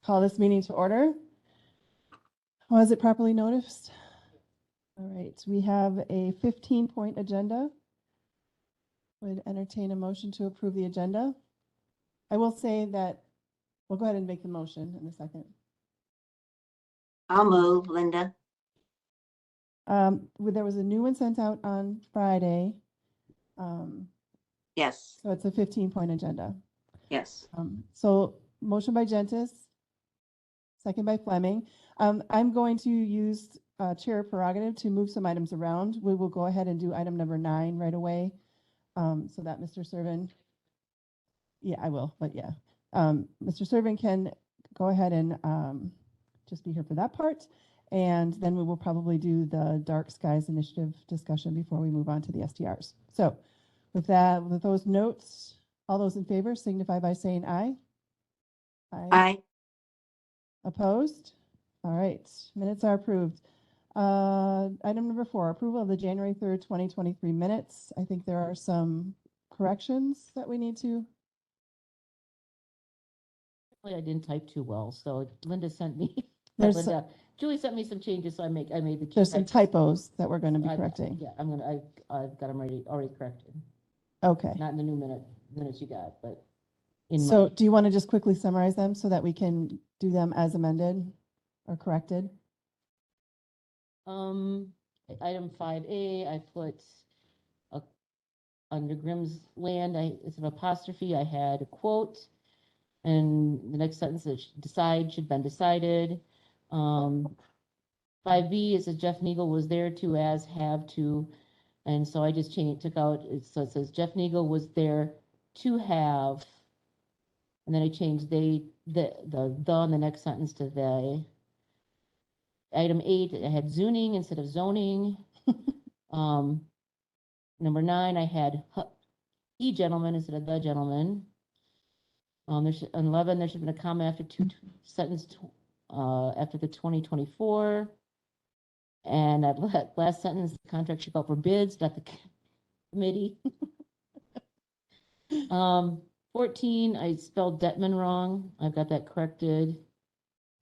Call this meeting to order. Was it properly noticed? All right, we have a 15-point agenda. Would entertain a motion to approve the agenda. I will say that, we'll go ahead and make the motion in a second. I'll move, Linda. There was a new one sent out on Friday. Yes, So it's a 15-point agenda. yes. So motion by Gentis, second by Fleming. I'm going to use chair prerogative to move some items around. We will go ahead and do item number 9 right away. So that Mr. Servin, yeah, I will, but yeah. Mr. Servin can go ahead and just be here for that part. And then we will probably do the Dark Skies Initiative discussion before we move on to the STRs. So with that, with those notes, all those in favor signify by saying aye. Aye. Opposed? All right, minutes are approved. Item number 4, approval of the January 3rd, 2023 minutes. I think there are some corrections that we need to. I didn't type too well, so Linda sent me. There's Julie sent me some changes, so I made the. There's some typos that we're going to be correcting. Yeah, I've got them already corrected. Okay. Not in the new minutes you got, but. So do you want to just quickly summarize them so that we can do them as amended or corrected? Item 5A, I put under Grimm's land, it's an apostrophe, I had a quote. And the next sentence is decide should been decided. 5B is that Jeff Neagle was there to as have to. And so I just took out, so it says Jeff Neagle was there to have. And then I changed the in the next sentence to they. Item 8, I had zooning instead of zoning. Number 9, I had he gentleman instead of the gentleman. On 11, there should have been a comma after sentence after the 2024. And that last sentence, the contract should go for bids, not the committee. 14, I spelled Detman wrong. I've got that corrected.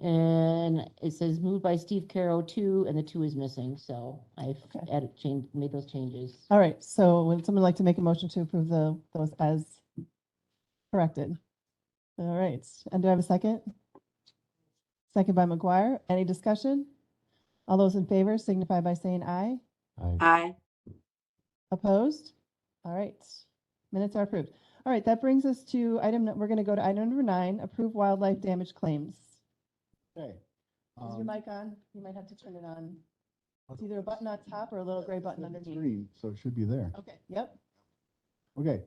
And it says moved by Steve Caro 2, and the 2 is missing. So I've made those changes. All right. So would someone like to make a motion to approve those as corrected? All right. And do I have a second? Second by McGuire. Any discussion? All those in favor signify by saying aye. Aye. Opposed? All right. Minutes are approved. All right. That brings us to we're going to go to item number 9, approve wildlife damage claims. Okay. Is your mic on? You might have to turn it on. It's either a button on top or a little gray button underneath. Screen, so it should be there. Okay. Yep. Okay.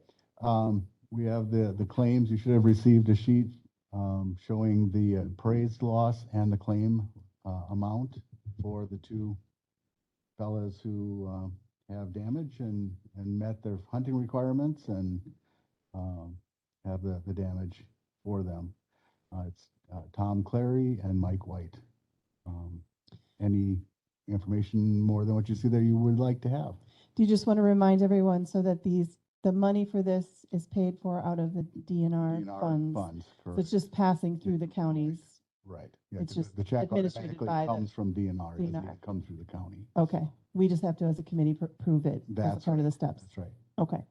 We have the claims. You should have received a sheet showing the appraised loss and the claim amount for the 2 fellas who have damage and met their hunting requirements and have the damage for them. It's Tom Clary and Mike White. Any information more than what you see there you would like to have? Do you just want to remind everyone so that the money for this is paid for out of the DNR funds? So it's just passing through the counties. Right. Yeah, It's just the check administered automatically by comes from DNR. It doesn't DNR. come through the county. Okay. We just have to, as a committee, prove it as a That's part of the steps. That's right. Okay.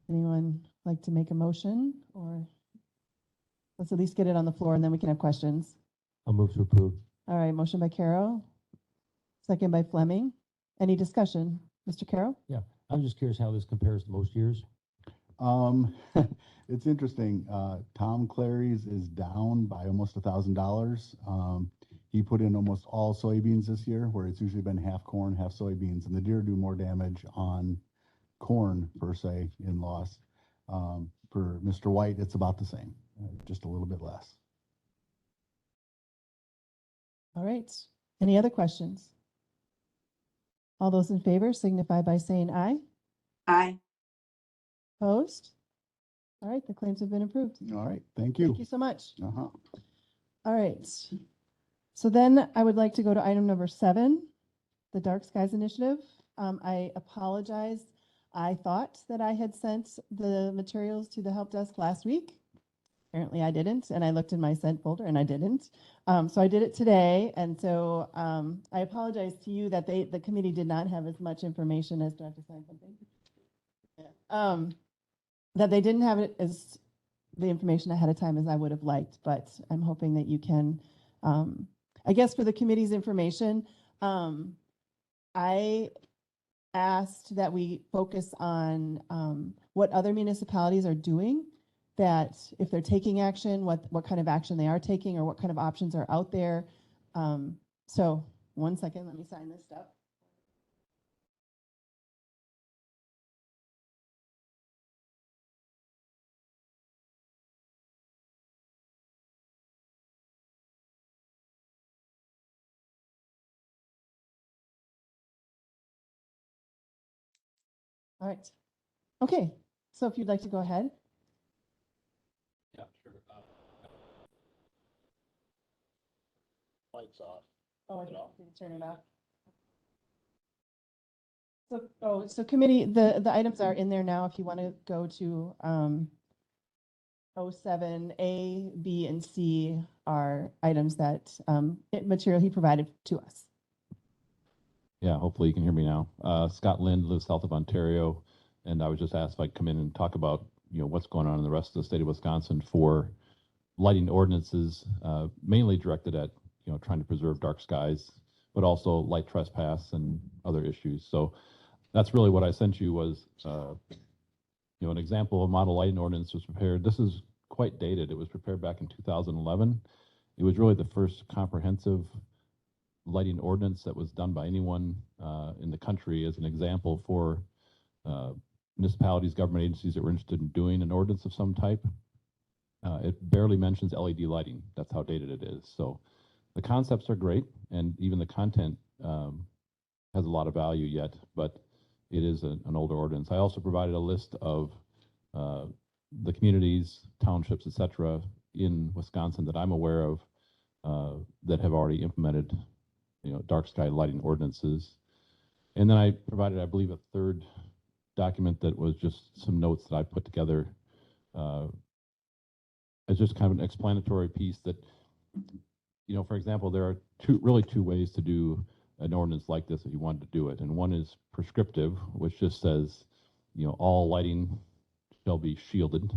Anyone like to make a motion, or let's at least get it on the floor and then we can have questions. I'll move to approve. All right. Motion by Caro, second by Fleming. Any discussion? Mr. Caro? Yeah, I'm just curious how this compares to most years. It's interesting. Tom Clary's is down by almost $1,000. He put in almost all soybeans this year, where it's usually been half corn, half soybeans, and the deer do more damage on corn per se in loss. For Mr. White, it's about the same, just a little bit less. All right. Any other questions? All those in favor signify by saying aye. Aye. Opposed? All right, the claims have been approved. All right, thank you. Thank you so much. Uh-huh. All right. So then I would like to go to item number 7, the Dark Skies Initiative. I apologize. I thought that I had sent the materials to the help desk last week. Apparently I didn't, and I looked in my sent folder and I didn't. So I did it today, and so I apologize to you that the committee did not have as much information as, do I have to sign something? Yeah. That they didn't have it as the information ahead of time as I would have liked, but I'm hoping that you can, I guess for the committee's information, I asked that we focus on what other municipalities are doing, that if they're taking action, what kind of action they are taking or what kind of options are out there. So 1 second, let me sign this stuff. All right. Okay. So if you'd like to go ahead. Yeah, sure. Lights off. Oh, I didn't turn it off. So committee, the items are in there now. If you want to go to 07, A, B, and C are items that material he provided to us. Yeah, hopefully you can hear me now. Scott Lind lives south of Ontario, and I was just asked if I'd come in and talk about, what's going on in the rest of the state of Wisconsin for lighting ordinances, mainly directed at, trying to preserve dark skies, but also light trespass and other issues. So that's really what I sent you was, an example of model lighting ordinance was prepared. This is quite dated. It was prepared back in 2011. It was really the first comprehensive lighting ordinance that was done by anyone in the country as an example for municipalities, government agencies that were interested in doing an ordinance of some type. It barely mentions LED lighting. That's how dated it is. So the concepts are great, and even the content has a lot of value yet, but it is an older ordinance. I also provided a list of the communities, townships, et cetera, in Wisconsin that I'm aware of that have already implemented dark sky lighting ordinances. And then I provided, I believe, a third document that was just some notes that I put together as just kind of an explanatory piece that, for example, there are two ways to do an ordinance like this if you wanted to do it. And one is prescriptive, which just says, all lighting shall be shielded.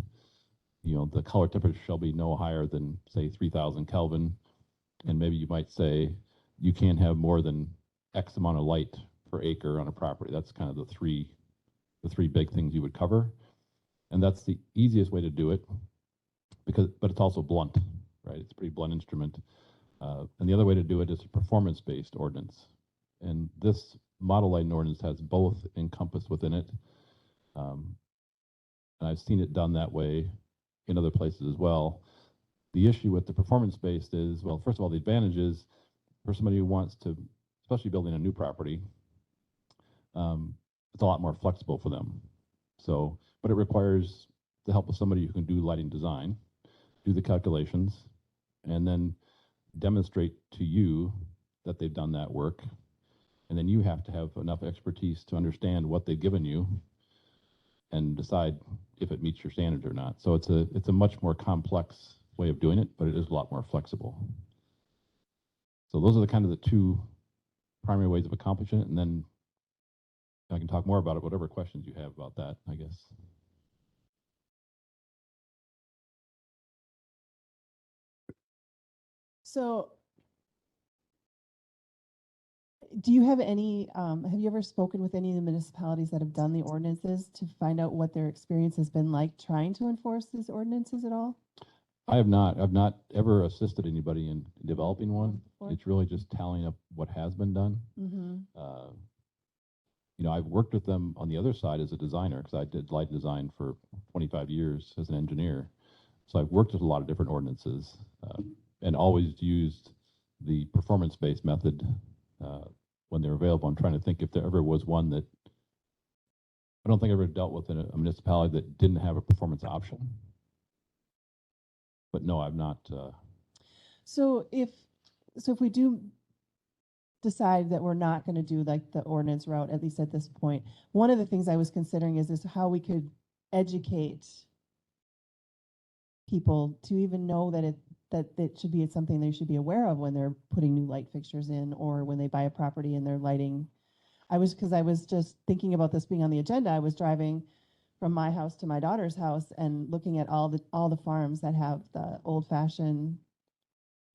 The color temperature shall be no higher than, say, 3,000 Kelvin. And maybe you might say you can't have more than X amount of light per acre on a property. That's kind of the three big things you would cover. And that's the easiest way to do it but it's also blunt, right? It's a pretty blunt instrument. And the other way to do it is a performance-based ordinance. And this model lighting ordinance has both encompassed within it. And I've seen it done that way in other places as well. The issue with the performance-based is, well, first of all, the advantage is for somebody who wants to, especially building a new property, it's a lot more flexible for them. So, but it requires the help of somebody who can do lighting design, do the calculations, and then demonstrate to you that they've done that work. And then you have to have enough expertise to understand what they've given you and decide if it meets your standards or not. So it's a much more complex way of doing it, but it is a lot more flexible. So those are the kind of the two primary ways of accomplishing it. And then I can talk more about it, whatever questions you have about that, I guess. So do you have any, have you ever spoken with any of the municipalities that have done the ordinances to find out what their experience has been like trying to enforce these ordinances at all? I have not. I've not ever assisted anybody in developing one. Before? It's really just tallying up what has been done. Mm-hmm. I've worked with them on the other side as a designer because I did light design for 25 years as an engineer. So I've worked with a lot of different ordinances and always used the performance-based method when they're available. I'm trying to think if there ever was one that I don't think I ever dealt with in a municipality that didn't have a performance option. But no, I've not. So if we do decide that we're not going to do like the ordinance route, at least at this point, one of the things I was considering is how we could educate people to even know that it should be something they should be aware of when they're putting new light fixtures in, or when they buy a property and they're lighting. Because I was just thinking about this being on the agenda. I was driving from my house to my daughter's house and looking at all the farms that have the old-fashioned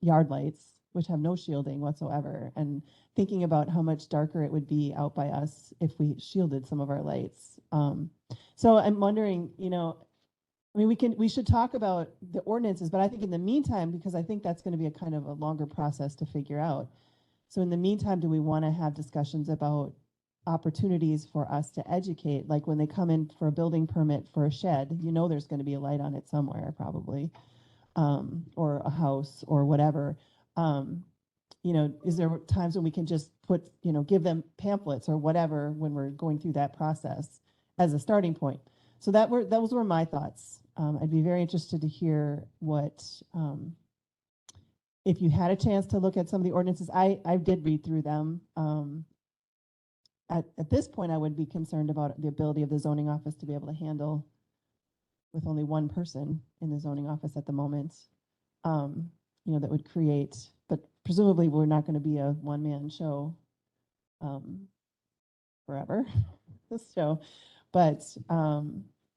yard lights, which have no shielding whatsoever, and thinking about how much darker it would be out by us if we shielded some of our lights. So I'm wondering, I mean, we should talk about the ordinances, but I think in the meantime, because I think that's going to be a kind of a longer process to figure out. So in the meantime, do we want to have discussions about opportunities for us to educate, like when they come in for a building permit for a shed, there's going to be a light on it somewhere probably, or a house or whatever. Is there times when we can just give them pamphlets or whatever when we're going through that process as a starting point? So those were my thoughts. I'd be very interested to hear what, if you had a chance to look at some of the ordinances. I did read through them. At this point, I would be concerned about the ability of the zoning office to be able to handle with only one person in the zoning office at the moment, that would create, but presumably we're not going to be a one-man show forever, this show. But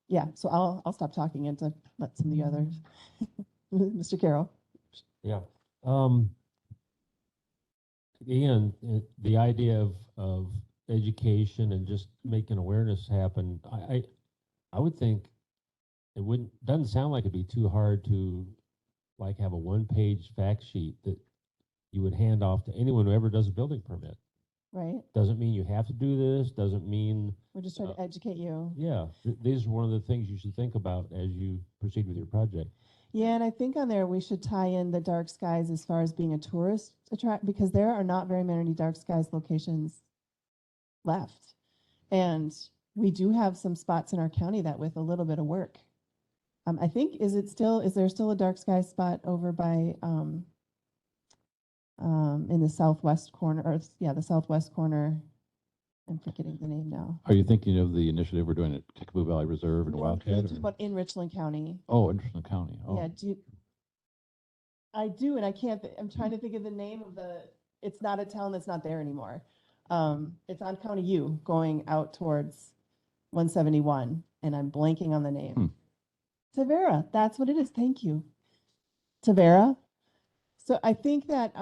yeah, so I'll stop talking and to let some of the others. Mr. Carroll. Yeah. Again, the idea of education and just making awareness happen, I would think it doesn't sound like it'd be too hard to like have a one-page fact sheet that you would hand off to anyone who ever does a building permit. Right. Doesn't mean you have to do this, doesn't mean. We're just trying to educate you. Yeah, these are one of the things you should think about as you proceed with your project. Yeah, and I think on there we should tie in the dark skies as far as being a tourist attract, because there are not very many dark skies locations left. And we do have some spots in our county that with a little bit of work. I think, is there still a dark sky spot over by, in the southwest corner, or the southwest corner? I'm forgetting the name now. Are you thinking of the initiative we're doing at Kickapoo Valley Reserve and No, Wildcat? but in Richland County. Oh, in Richland County. Oh. Yeah, I do, and I can't, I'm trying to think of the name of it's not a town that's not there anymore. It's on County U going out towards 171, and I'm blanking on the name. Tavera, that's what it is. Thank you. Tavera. So I think that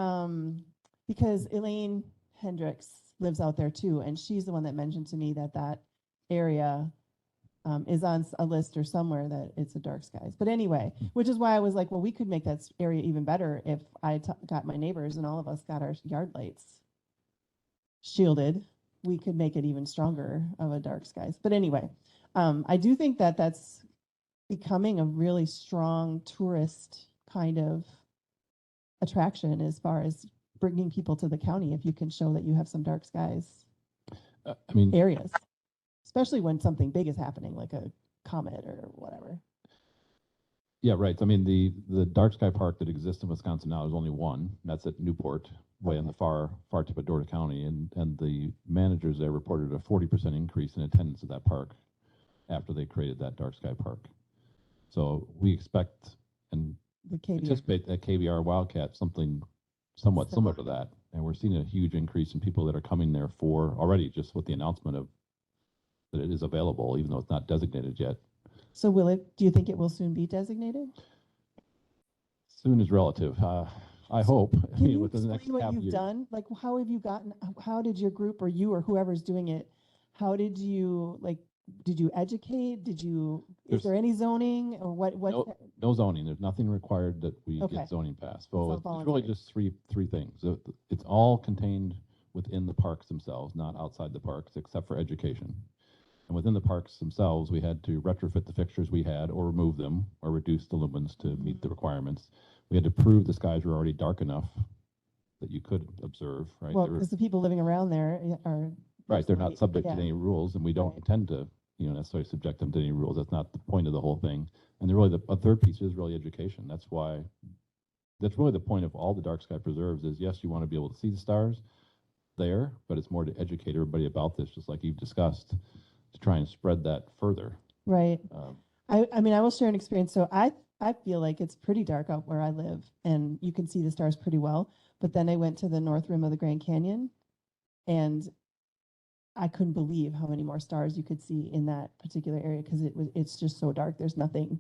because Elaine Hendricks lives out there too, and she's the one that mentioned to me that area is on a list or somewhere that it's a dark skies. But anyway, which is why I was like, well, we could make that area even better if I got my neighbors and all of us got our yard lights shielded. We could make it even stronger of a dark skies. But anyway, I do think that that's becoming a really strong tourist kind of attraction as far as bringing people to the county if you can show that you have some dark skies areas, especially when something big is happening like a comet or whatever. Yeah, right. I mean, the dark sky park that exists in Wisconsin now is only one. That's at Newport, way on the far tip of Dorter County, and the managers there reported a 40% increase in attendance at that park after they created that dark sky park. So we expect and anticipate that KBR Wildcat something somewhat similar to that, and we're seeing a huge increase in people that are coming there for already just with the announcement of that it is available, even though it's not designated yet. So do you think it will soon be designated? Soon is relative. I hope. Can you within the explain next what you've done? Like, how did your group or you or whoever's doing it, how did you, did you educate? Is there any zoning or what? No zoning. There's nothing required that we Okay. get zoning passed. So it's really voluntary. just three things. It's all contained within the parks themselves, not outside the parks, except for education. And within the parks themselves, we had to retrofit the fixtures we had or remove them or reduce the lumens to meet the requirements. We had to prove the skies were already dark enough that you could observe, right? Well, because the people living around there are. Right, they're not subject yeah. to any rules, and we don't Right. intend to, necessarily subject them to any rules. That's not the point of the whole thing. And a third piece is really education. That's really the point of all the dark sky preserves is, yes, you want to be able to see the stars there, but it's more to educate everybody about this, just like you've discussed, to try and spread that further. Right. I mean, I will share an experience. So I feel like it's pretty dark out where I live and you can see the stars pretty well. But then I went to the north rim of the Grand Canyon and I couldn't believe how many more stars you could see in that particular area because it's just so dark. There's nothing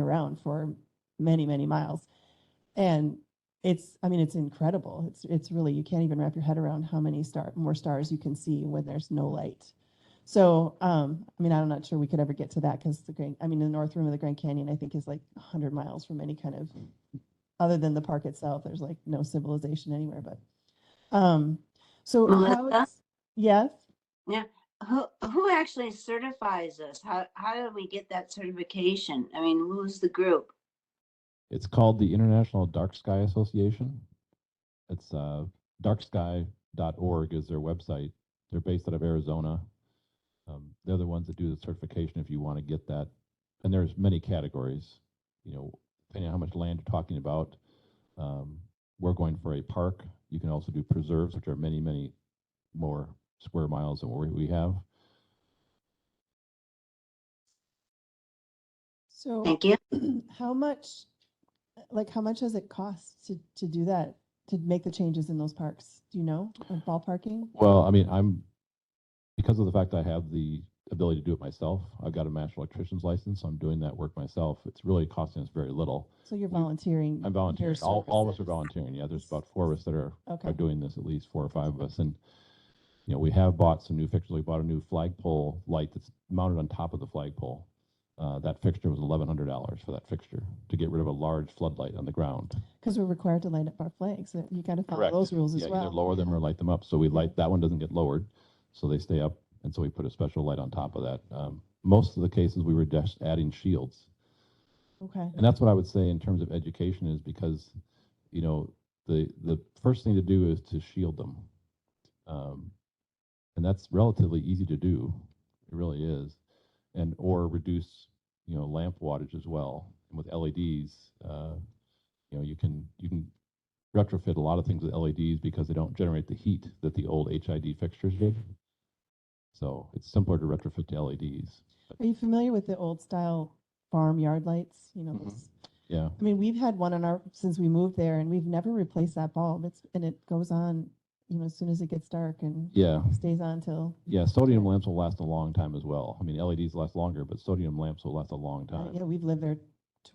around for many, many miles. And I mean, it's incredible. It's really, you can't even wrap your head around how many more stars you can see when there's no light. So, I mean, I'm not sure we could ever get to that because the north rim of the Grand Canyon, I think, is like 100 miles from any kind of, other than the park itself, there's like no civilization anywhere. But, so how Melissa? yes, Yeah. Who actually certifies us? How do we get that certification? I mean, who's the group? It's called the International Dark Sky Association. It's darksky.org is their website. They're based out of Arizona. They're the ones that do the certification if you want to get that. And there's many categories, depending on how much land you're talking about. We're going for a park. You can also do preserves, which are many, many more square miles than what we have. so Thank you. how much does it cost to do that, to make the changes in those parks? Do you know, ballparking? Well, I mean, because of the fact I have the ability to do it myself, I've got a master electrician's license, so I'm doing that work myself. It's really costing us very little. So you're volunteering? I'm volunteering. your All of us are services. volunteering. Yeah, there's about 4 of us that are Okay. doing this, at least 4 or 5 of us. And, we have bought some new fixtures. We bought a new flagpole light that's mounted on top of the flagpole. That fixture was $1,100 for that fixture to get rid of a large floodlight on the ground. Because we're required to light up our flags. So you got to follow those rules as Yeah, well. either lower them or light them up. So we light, that one doesn't get lowered, so they stay up. And so we put a special light on top of that. Most of the cases we were just adding shields. Okay. And that's what I would say in terms of education is because, the first thing to do is to shield them. And that's relatively easy to do. It really is. And, or reduce, lamp wattage as well. And with LEDs, you can retrofit a lot of things with LEDs because they don't generate the heat that the old HID fixtures did. So it's simpler to retrofit to LEDs. Are you familiar with the old style farm yard lights? Those, Yeah. I mean, we've had one since we moved there, and we've never replaced that bulb. And it goes on, as soon as it gets dark and Yeah. stays on till. Yeah, sodium lamps will last a long time as well. I mean, LEDs last longer, but sodium lamps will last a long time. Yeah, we've lived there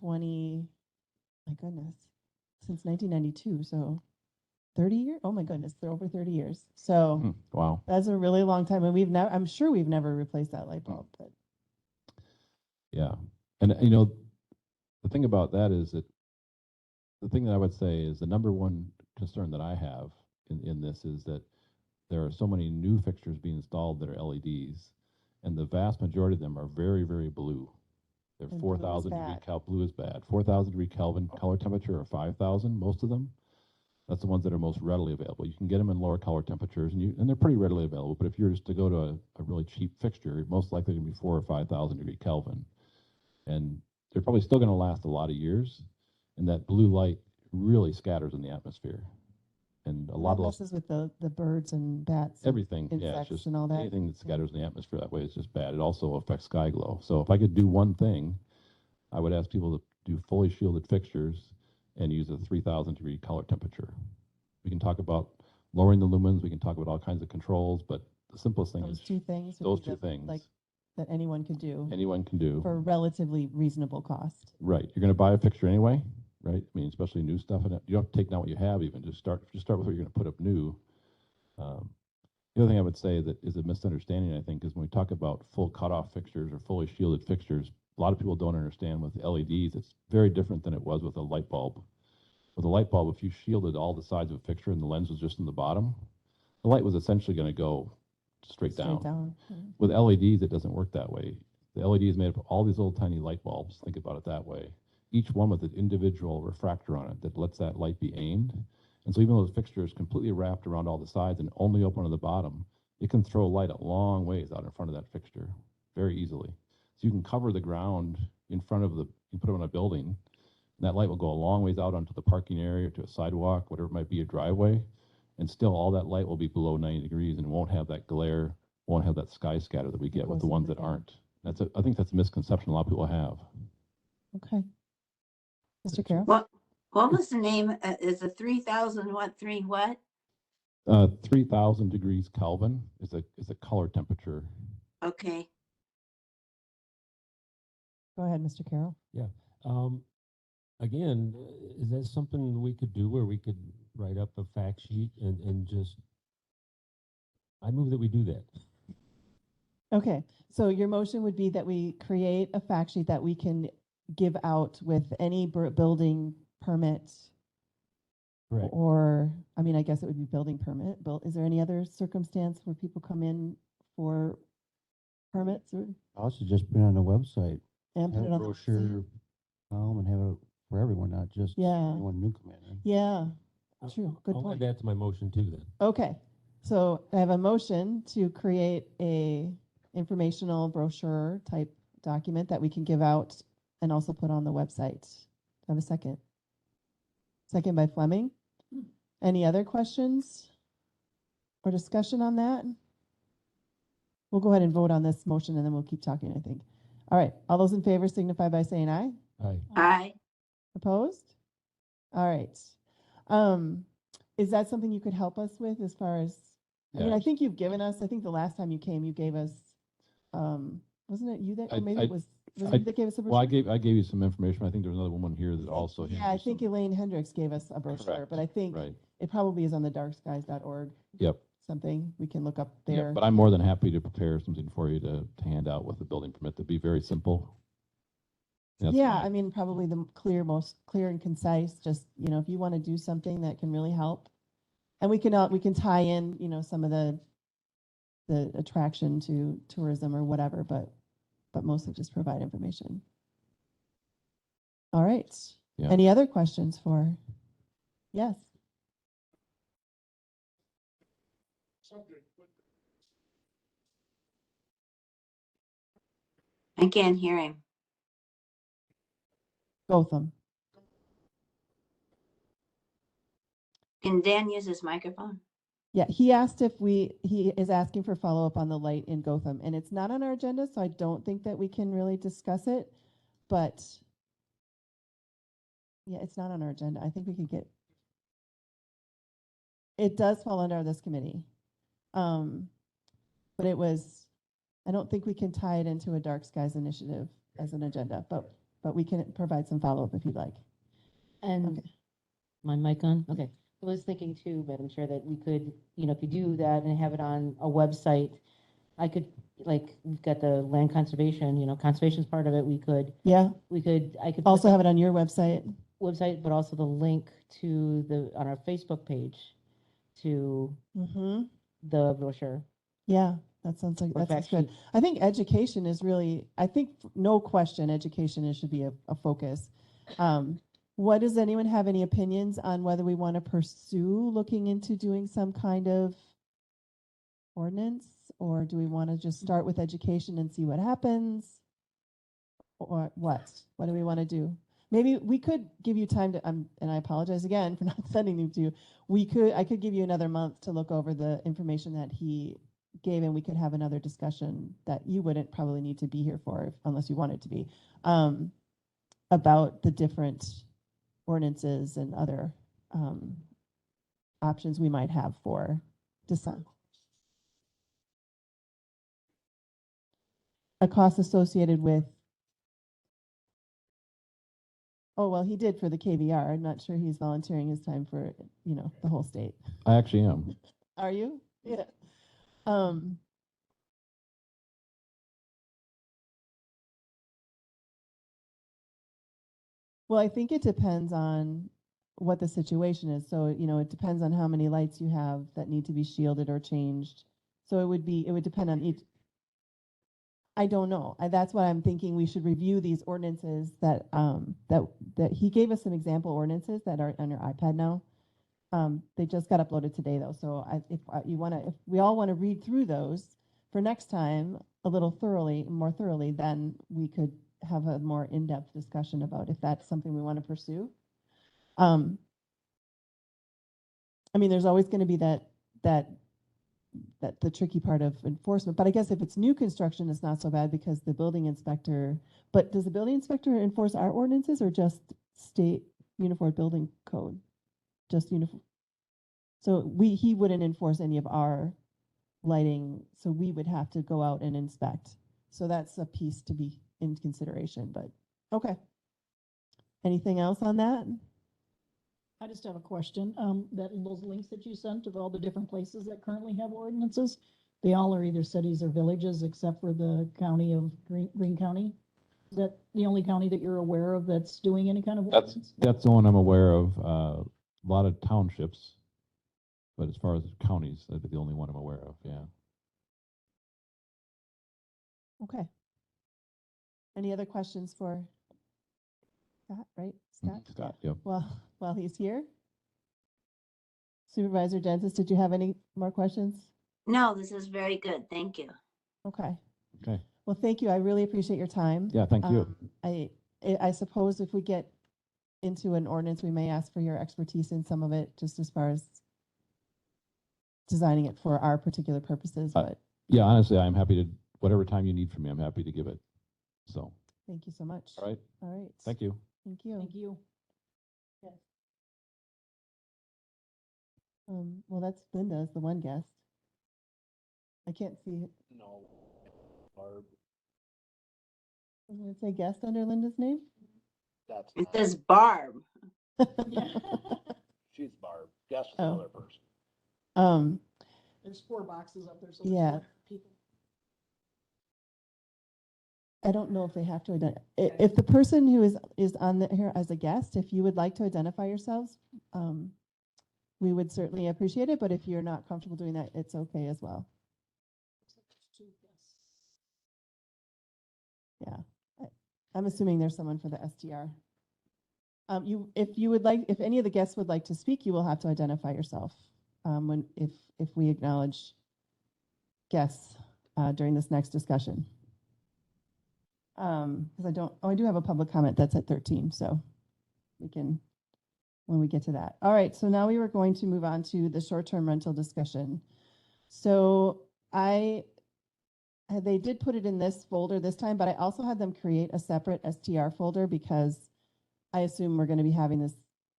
my goodness, since 1992. So 30 years? Oh my goodness, they're over 30 years. So Wow. that's a really long time. And I'm sure we've never replaced that light bulb. But Yeah. And, the thing about that is that the thing that I would say is the number one concern that I have in this is that there are so many new fixtures being installed that are LEDs, and the vast majority of them are very, very blue. They're And 4,000 blue is degree bad. blue is bad. 4,000 degree Kelvin color temperature or 5,000, most of them. That's the ones that are most readily available. You can get them in lower color temperatures, and they're pretty readily available. But if you're just to go to a really cheap fixture, you're most likely going to be 4,000 or 5,000 degree Kelvin, and they're probably still going to last a lot of years. And that blue light really scatters in the atmosphere, and a lot that of those, messes with the birds and bats. And everything, yeah, it's insects just and all that. anything that scatters in the atmosphere that way is just bad. It also affects sky glow. So if I could do one thing, I would ask people to do fully shielded fixtures and use a 3,000 degree color temperature. We can talk about lowering the lumens. We can talk about all kinds of controls, but the simplest thing Those is two things. would those be two things. Like that anyone could do Anyone can do. for a relatively reasonable cost. Right. You're going to buy a fixture anyway, right? I mean, especially new stuff. And you don't have to take down what you have even. Just start with what you're going to put up new. The other thing I would say that is a misunderstanding, I think, is when we talk about full cutoff fixtures or fully shielded fixtures, a lot of people don't understand with LEDs, it's very different than it was with a light bulb. With a light bulb, if you shielded all the sides of a fixture and the lens was just in the bottom, the light was essentially going to go straight down. Yeah. With LEDs, it doesn't work that way. The LED is made up of all these little tiny light bulbs. Think about it that way. Each one with an individual refractor on it that lets that light be aimed. And so even though the fixture is completely wrapped around all the sides and only open on the bottom, it can throw light a long ways out in front of that fixture very easily. So you can cover the ground in front of you put it on a building, and that light will go a long ways out onto the parking area, to a sidewalk, whatever it might be, a driveway, and still all that light will be below 90 degrees and won't have that glare, won't have that sky scatter that we get with the ones that aren't. I think that's a misconception a lot of people have. Okay. Mr. Carroll? What was the name? Is a 3,000 what, three what? 3,000 degrees Kelvin is a color temperature. Okay. Go ahead, Mr. Carroll. Um, again, is that something we could do where we could write up a fact sheet and just, I move that we do that. Okay, so your motion would be that we create a fact sheet that we can give out with any building permit, Correct. or, I mean, I guess it would be building permit. Is there any other circumstance where people come in for permits or, Also, just put it on the website, and put have it a on the website? brochure, and have it for everyone, not just Yeah. anyone new coming in. Yeah, true, good I'll add point. that to my motion too then. Okay, so I have a motion to create a informational brochure type document that we can give out and also put on the website. Do I have a second? Second by Fleming. Any other questions or discussion on that? We'll go ahead and vote on this motion and then we'll keep talking, I think. All right, all those in favor signify by saying aye. Aye. Aye. Opposed? All right. Is that something you could help us with as far as, I mean, Yeah. I think you've given us, I think the last time you came, you gave us, wasn't it you that, or maybe it was you that gave us a Well, brochure? I gave you some information. I think there was another woman here that also. handed Yeah, I you think some- Elaine Hendricks gave us a brochure, Correct, but I think Right. it probably is on the darkskies.org, Yep. something we can look up Yep. there. But I'm more than happy to prepare something for you to hand out with the building permit. That'd be very simple. That's Yeah, fine. I mean, probably the most clear and concise, just, if you want to do something that can really help. And we can tie in, some of the attraction to tourism or whatever, but mostly just provide information. All right. Yeah. Any other questions for? Yes. I can't hear him. Gotham. Can Dan use his microphone? Yeah, he asked if he is asking for follow-up on the light in Gotham, and it's not on our agenda, so I don't think that we can really discuss it, but yeah, it's not on our agenda. I think we could it does fall under this committee. But I don't think we can tie it into a Dark Skies initiative as an agenda, but we can provide some follow-up if you'd like. And Okay. my mic on? Okay. I was thinking too, Madam Chair, that we could, if you do that and have it on a website, I could, we've got the land conservation, conservation's part of it. Yeah, I could also have it on your website. website, but also the link to on our Facebook page to Mm-hmm. the brochure. Yeah, that sounds or good. fact sheet. I think education is really, no question, education should be a focus. Does anyone have any opinions on whether we want to pursue looking into doing some kind of ordinance? Or do we want to just start with education and see what happens? Or what? What do we want to do? Maybe we could give you time to, and I apologize again for not sending them to you. I could give you another month to look over the information that he gave, and we could have another discussion that you wouldn't probably need to be here for unless you wanted to be, about the different ordinances and other options we might have for design. A cost associated with, oh, well, he did for the KVR. I'm not sure he's volunteering his time for, the whole state. I actually am. Are you? Yeah. Well, I think it depends on what the situation is. So, it depends on how many lights you have that need to be shielded or changed. So it would depend on each. I don't know. That's why I'm thinking we should review these ordinances that he gave us some example ordinances that are on your iPad now. They just got uploaded today though. So if we all want to read through those for next time a little more thoroughly, then we could have a more in-depth discussion about if that's something we want to pursue. I mean, there's always going to be that that the tricky part of enforcement. But I guess if it's new construction, it's not so bad because the building inspector, but does the building inspector enforce our ordinances or just state uniform building code? Just uniform. So he wouldn't enforce any of our lighting, so we would have to go out and inspect. So that's a piece to be in consideration, but okay. Anything else on that? I just have a question. Those links that you sent of all the different places that currently have ordinances, they all are either cities or villages except for the county of Green County. Is that the only county that you're aware of that's doing any kind of ordinance? That's the one I'm aware of. A lot of townships, but as far as counties, that'd be the only one I'm aware of, yeah. Okay. Any other questions for Scott, right? Scott? Scott, yep. Well, while he's here. Supervisor Gentis, did you have any more questions? No, this is very good. Thank you. Okay. Okay. Well, thank you. I really appreciate your time. Yeah, thank you. I suppose if we get into an ordinance, we may ask for your expertise in some of it, just as far as designing it for our particular purposes, but Yeah, honestly, I'm happy to, whatever time you need from me, I'm happy to give it. So, thank you so much. all right, All right. thank you. Thank you. Thank you. Well, that's Linda is the one guest. I can't see it. No, Barb, I'm going to say guest under Linda's name. that's It not, says Barb. she's Barb. Guess is Oh. another person. There's 4 boxes up there. So Yeah. there's 4 people. I don't know if they have to identify. If the person who is on here as a guest, if you would like to identify yourselves, we would certainly appreciate it. But if you're not comfortable doing that, it's okay as well. Looks like there's 2 guests. Yeah, I'm assuming there's someone for the STR. If you would like, if any of the guests would like to speak, you will have to identify yourself if we acknowledge guests during this next discussion. Because I do have a public comment that's at 13, so we can, when we get to that. All right, so now we were going to move on to the short-term rental discussion. So they did put it in this folder this time, but I also had them create a separate STR folder because I assume we're going to be having this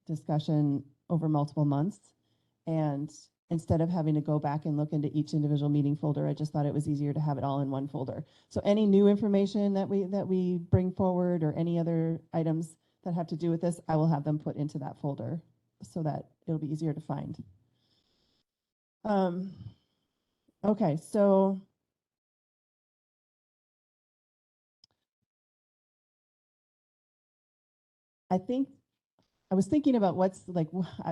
discussion over multiple months. And instead of having to go back and look into each individual meeting folder, I just thought it was easier to have it all in one folder. So any new information that we bring forward or any other items that have to do with this, I will have them put into that folder so that it'll be easier to find. Okay, so I was thinking about what's like,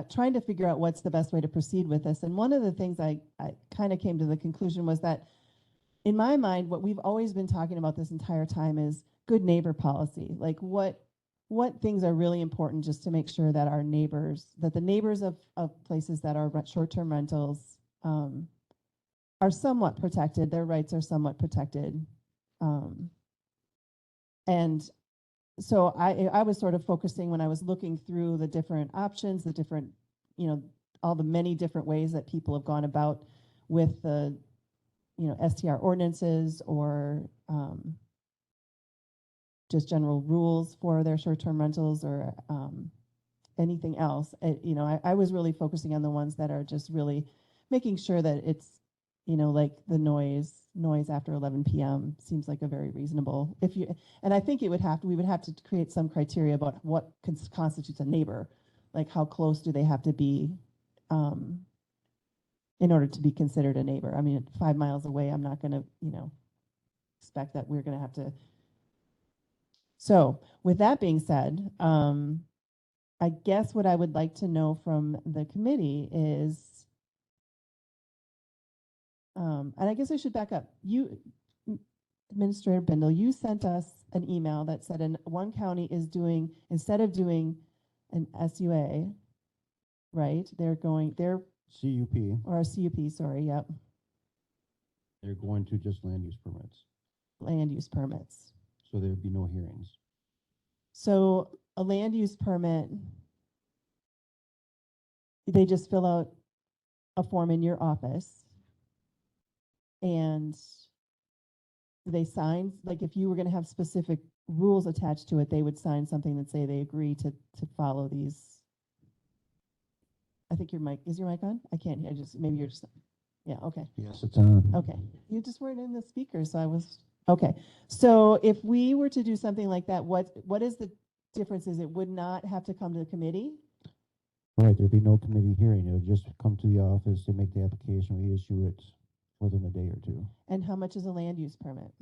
trying to figure out what's the best way to proceed with this. And one of the things I kind of came to the conclusion was that in my mind, what we've always been talking about this entire time is good neighbor policy. Like what things are really important just to make sure that our neighbors, that the neighbors of places that are short-term rentals are somewhat protected, their rights are somewhat protected. And so I was sort of focusing when I was looking through the different options, the different, all the many different ways that people have gone about with the, STR ordinances or just general rules for their short-term rentals or anything else. I was really focusing on the ones that are just really making sure that it's, like the noise after 11 p.m. seems like a very reasonable, and I think we would have to create some criteria about what constitutes a neighbor, like how close do they have to be in order to be considered a neighbor. I mean, 5 miles away, I'm not going to, expect that we're going to have to. So with that being said, I guess what I would like to know from the committee is, and I guess I should back up. Administrator Bindle, you sent us an email that said one county is doing, instead of doing an SUA, right? They're CUP, or a CUP, sorry, yep, they're going to just land use permits. land use permits. So there'd be no hearings. So a land use permit, they just fill out a form in your office. And do they sign, like if you were gonna have specific rules attached to it, they would sign something that say they agree to follow these. I think is your mic on? I can't hear, maybe you're just, yeah, okay. Yes, it's on. Okay, you just weren't in the speaker, so I was, okay. So if we were to do something like that, what is the difference? Is it would not have to come to the committee? Right, there'd be no committee hearing. It would just come to the office, they make the application, we issue it within a day or two. And how much is a land use permit?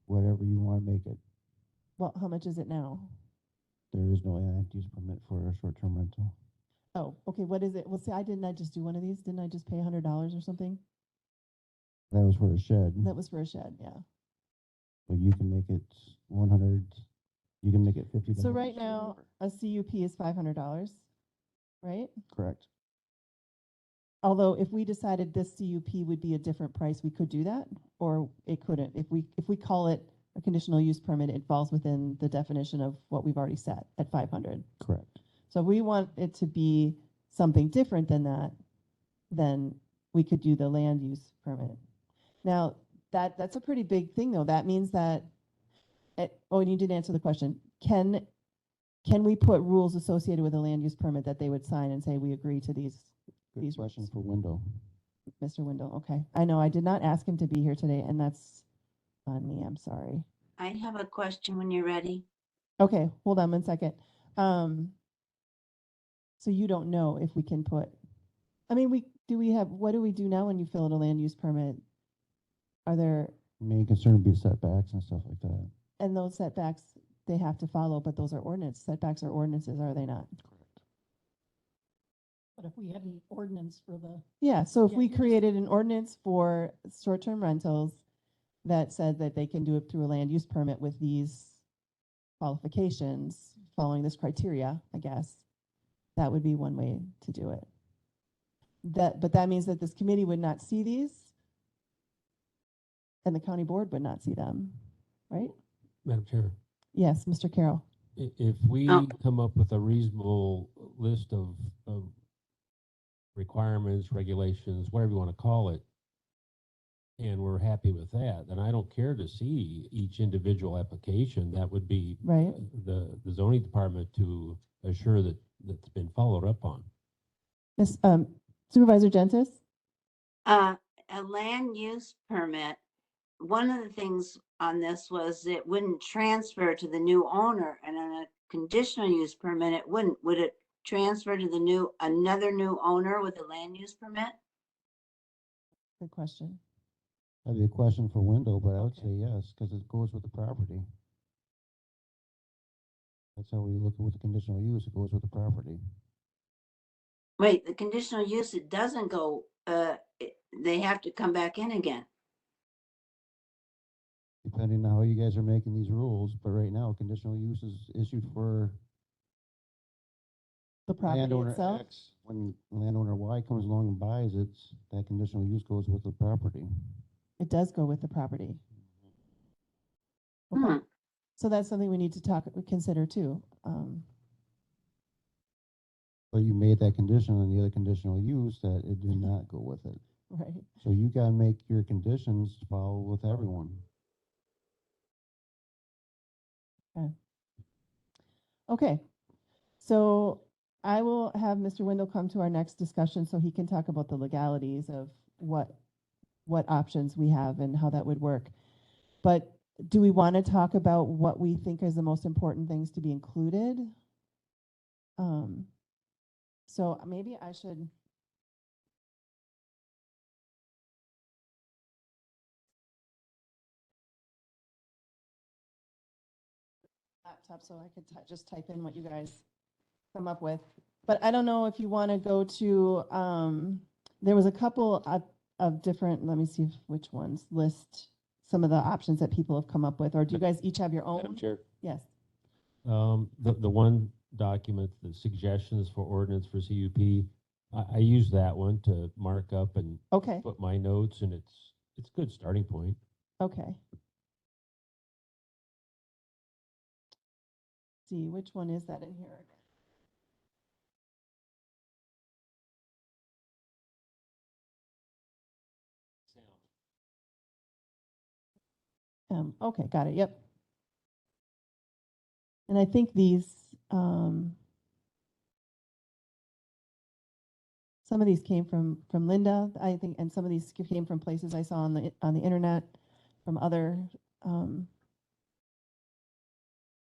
Whatever you want to make it. Well, how much is it now? There is no land use permit for a short-term rental. Oh, okay, what is it? Well, see, didn't I just do one of these? Didn't I just pay $100 or something? That was for a shed, That was for a shed, yeah. but you can make it 100, you can make it $50. So right now, a CUP is $500, right? Correct. Although if we decided this CUP would be a different price, we could do that, or it couldn't. If we call it a conditional use permit, it falls within the definition of what we've already set at 500. Correct. So if we want it to be something different than that, then we could do the land use permit. Now, that's a pretty big thing, though. That means that, and you didn't answer the question. Can we put rules associated with a land use permit that they would sign and say, we agree to these Good question for Wendell. Mr. Wendell, okay. I know I did not ask him to be here today, and that's on me. I'm sorry. I have a question when you're ready. Okay, hold on one second. So you don't know if we can put, I mean, what do we do now when you fill out a land use permit? Are there, Main concern would be setbacks and stuff like that. and those setbacks, they have to follow, but those are ordinance, setbacks are ordinances, are they not? But if we had an ordinance for the, Yeah, so if Yeah, we you just- created an ordinance for short-term rentals that said that they can do it through a land use permit with these qualifications, following this criteria, I guess, that would be one way to do it. But that means that this committee would not see these, and the county board would not see them, right? Madam Chair, Yes, Mr. Carroll. if we Oh. come up with a reasonable list of requirements, regulations, whatever you want to call it, and we're happy with that, then I don't care to see each individual application. That would be Right. the zoning department to assure that that's been followed up on. Miss Supervisor Gentis? A land use permit, one of the things on this was it wouldn't transfer to the new owner, and on a conditional use permit, it wouldn't. Would it transfer to another new owner with a land use permit? Good question. That'd be a question for Wendell, but I would say yes, because it goes with the property. That's how we look at with the conditional use, it goes with the property. Wait, the conditional use, it doesn't go, they have to come back in again. Depending on how you guys are making these rules, but right now, conditional use is issued for The property landowner itself? X. When landowner Y comes along and buys it, that conditional use goes with the property. It does go with the property. Hmm. Okay. So that's something we need to consider too. But you made that condition on the other conditional use that it did not go with it. Right. So you gotta make your conditions follow with everyone. Okay. So I will have Mr. Wendell come to our next discussion so he can talk about the legalities of what options we have and how that would work. But do we want to talk about what we think is the most important things to be included? So maybe I should. Laptop so I could just type in what you guys come up with. But I don't know if you want to go to, there was a couple of different, let me see which ones list some of the options that people have come up with, or do you guys each have your Madam own? Chair, Yes. the one document, the suggestions for ordinance for CUP, I use that one to mark up and Okay, put my notes, and it's a good starting point. okay. See, which one is that in here? Okay, got it, yep. And I think these, some of these came from Linda, I think, and some of these came from places I saw on the internet, from other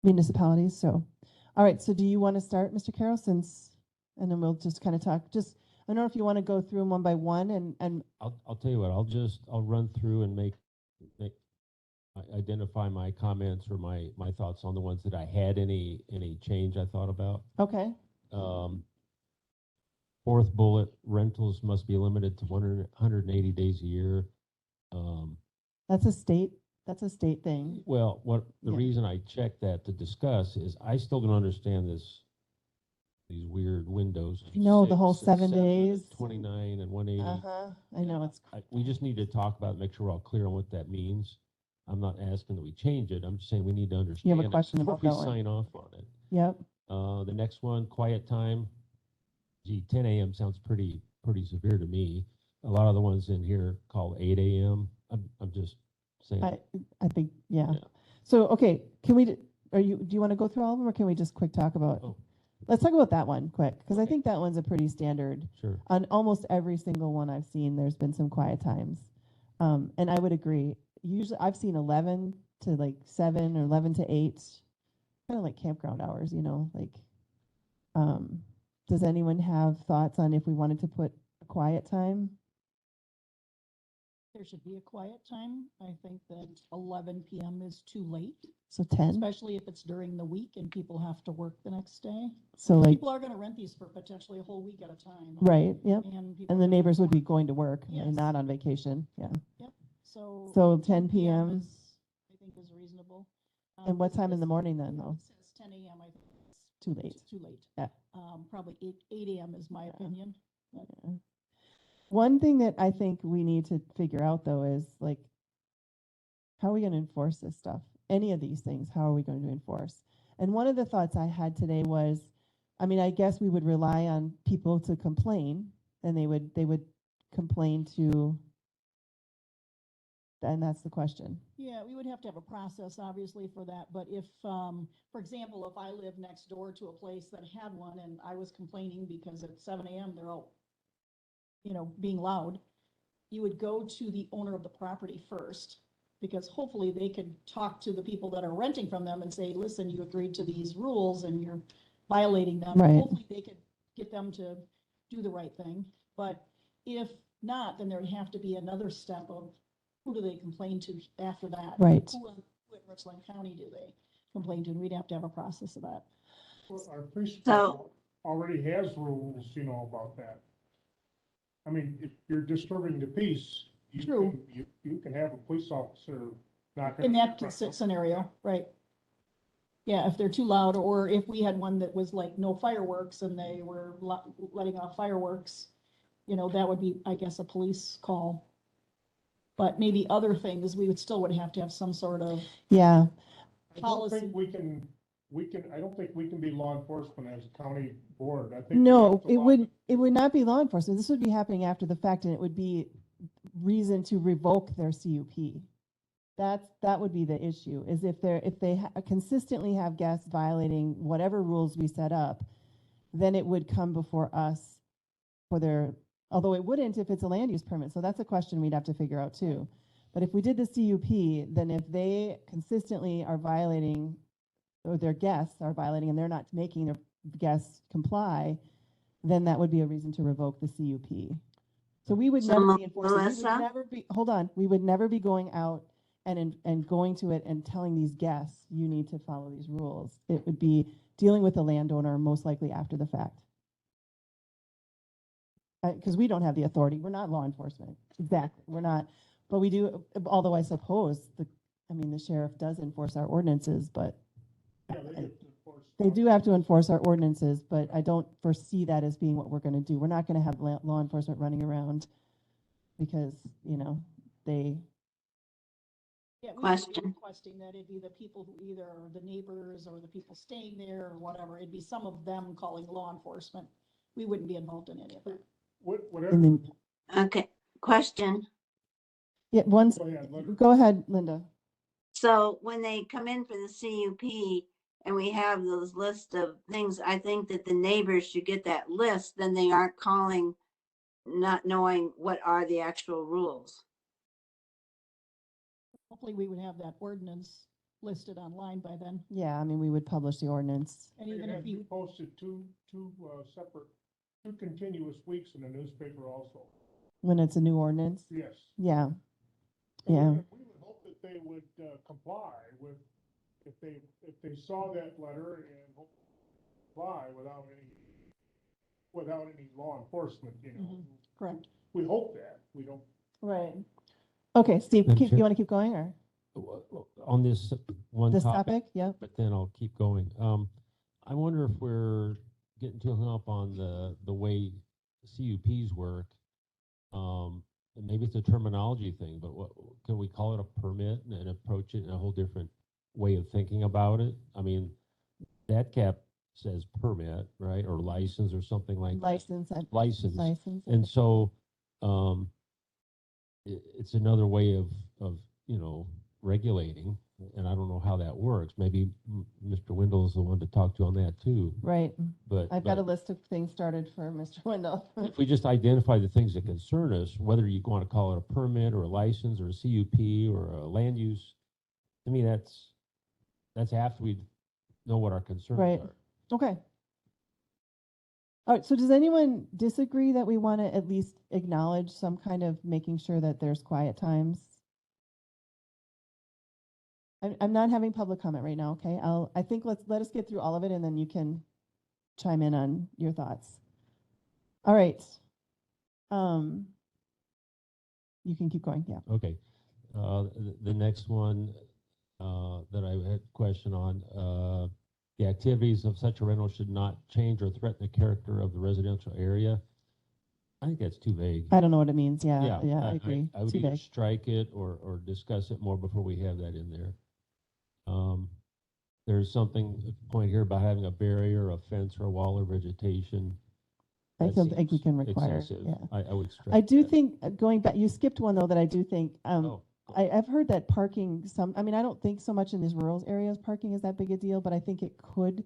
municipalities, so. All right, so do you want to start, Mr. Carroll, and then we'll just kind of talk, I don't know if you want to go through them one by one and I'll tell you what, I'll run through and identify my comments or my thoughts on the ones that I had any change I thought about. okay, Fourth bullet, rentals must be limited to 180 days a year. that's a state thing. Well, the Yeah. reason I checked that to discuss is I still don't understand these weird windows. I know, the whole 7 and days. 29 and 180. Uh-huh, I know, it's, We just need to talk about it, make sure we're all clear on what that means. I'm not asking that we change it. I'm just saying we need to understand. a it question before about we that one? sign off on it. yep, The next one, quiet time. Gee, 10 a.m. sounds pretty severe to me. A lot of the ones in here call 8 a.m. I'm just saying. I think, yeah. Yeah. So, okay, do you want to go through all of them, or can we just quick talk about? Oh. Let's talk about that one quick, because I Okay. think that one's a pretty standard. Sure. On almost every single one I've seen, there's been some quiet times. And I would agree. Usually I've seen 11 to like 7 or 11 to 8, kind of like campground hours, does anyone have thoughts on if we wanted to put a quiet time? There should be a quiet time. I think that 11 PM is too late, So 10? especially if it's during the week and people have to work the next day. So like, People are gonna rent these for potentially a whole week at a time. right, yep. And people And are the gonna neighbors would want- be going to work and Yes. not on vacation, yeah. So. So 10 PM. I think is reasonable. And what time in the this- morning then, though? It says 10 AM, I think. Too late. It's too late. Yeah. Probably 8 AM is my opinion. Yeah. One thing that I think we need to figure out though is like, how are we going to enforce this stuff? Any of these things, how are we going to enforce? And one of the thoughts I had today was, I guess we would rely on people to complain, and they would complain to, and that's the question. Yeah, we would have to have a process, obviously, for that, but if, for example, if I live next door to a place that had one and I was complaining because at 7 AM they're all, being loud, you would go to the owner of the property first, because hopefully they could talk to the people that are renting from them and say, listen, you agreed to these rules and you're violating them. Right. Hopefully they could get them to do the right thing, but if not, then there'd have to be another step of who do they complain to after that? Right. Who in Richland County do they complain to? And we'd have to have a process of that. Well, our police So- department already has rules, about that. If you're disturbing the peace, True. you can have a police officer knock. In that scenario, right? Yeah, if they're too loud, or if we had one that was like no fireworks and they were letting off fireworks, that would be, I guess, a police call. But maybe other things, we would have to have some sort of Yeah, I don't policy. think I don't think we can be law enforcement as a county board. I think. we no, have to it would not be law enforcement. This would be happening after the fact, and it would be reason to revoke their CUP. That would be the issue, is if they consistently have guests violating whatever rules we set up, then it would come before us for their, although it wouldn't if it's a land use permit. So that's a question we'd have to figure out too. But if we did the CUP, then if they consistently are violating, or their guests are violating, and they're not making their guests comply, then that would be a reason to revoke the CUP. So we would So, never be enforcing, Melissa? we would never be going out and going to it and telling these guests, you need to follow these rules. It would be dealing with the landowner most likely after the fact. Because we don't have the authority. We're not law enforcement. Exactly. We're not, but we do, although I suppose the sheriff does enforce our ordinances, but Yeah, they have to enforce. they do have to enforce our ordinances, but I don't foresee that as being what we're going to do. We're not going to have law enforcement running around because, they, Yeah, we would be Question. requesting that it be the people who either are the neighbors or the people staying there or whatever. It'd be some of them calling law enforcement. We wouldn't be involved in any of that. Whatever. and then, Okay, question. yeah, Go ahead, Linda. go ahead, Linda. So when they come in for the CUP and we have those list of things, I think that the neighbors should get that list, then they aren't calling, not knowing what are the actual rules. Hopefully we would have that ordinance listed online by then. Yeah, I mean, we would publish the ordinance. And It even had if to be you, posted two separate, 2 continuous weeks in the newspaper also. When it's a new ordinance. Yes. Yeah, And Yeah. We would hope that they would comply with, if they saw that letter and hope to comply without any law enforcement, you know. correct. We hope that, we don't. right. Okay, Steve, Madam Chair? you want to keep going or On this one this topic, topic? Yeah. but then I'll keep going. I wonder if we're getting too hung up on the way CUPs work. And maybe it's a terminology thing, but what, can we call it a permit and approach it in a whole different way of thinking about it? I mean, that cap says permit, right, or license or something like that. License. License. License. And so, it's another way of, regulating, and I don't know how that works. Maybe Mr. Wendell is the one to talk to on that too, Right. but. I've got a but list of things started for Mr. Wendell. If we just identify the things that concern us, whether you want to call it a permit or a license or a CUP or a land use, to me, that's after we know what our concerns Right. are. Okay. All right, so does anyone disagree that we want to at least acknowledge some kind of making sure that there's quiet times? I'm not having public comment right now, okay? I think let us get through all of it and then you can chime in on your thoughts. All right. You can keep going, yeah. Okay. The next one that I had a question on, the activities of such a rental should not change or threaten the character of the residential area. I think that's too vague. I don't know what it means, yeah, I agree. I would Too either big. strike it or discuss it more before we have that in there. There's something, a point here about having a barrier, a fence, or a wall or vegetation. I That feel like we seems can require, excessive. yeah. I would strike I do that. think, going back, you skipped one though that I do think, Oh, I've heard that parking I mean, I don't think so much in these rural areas, parking is that big a deal, but I think it could.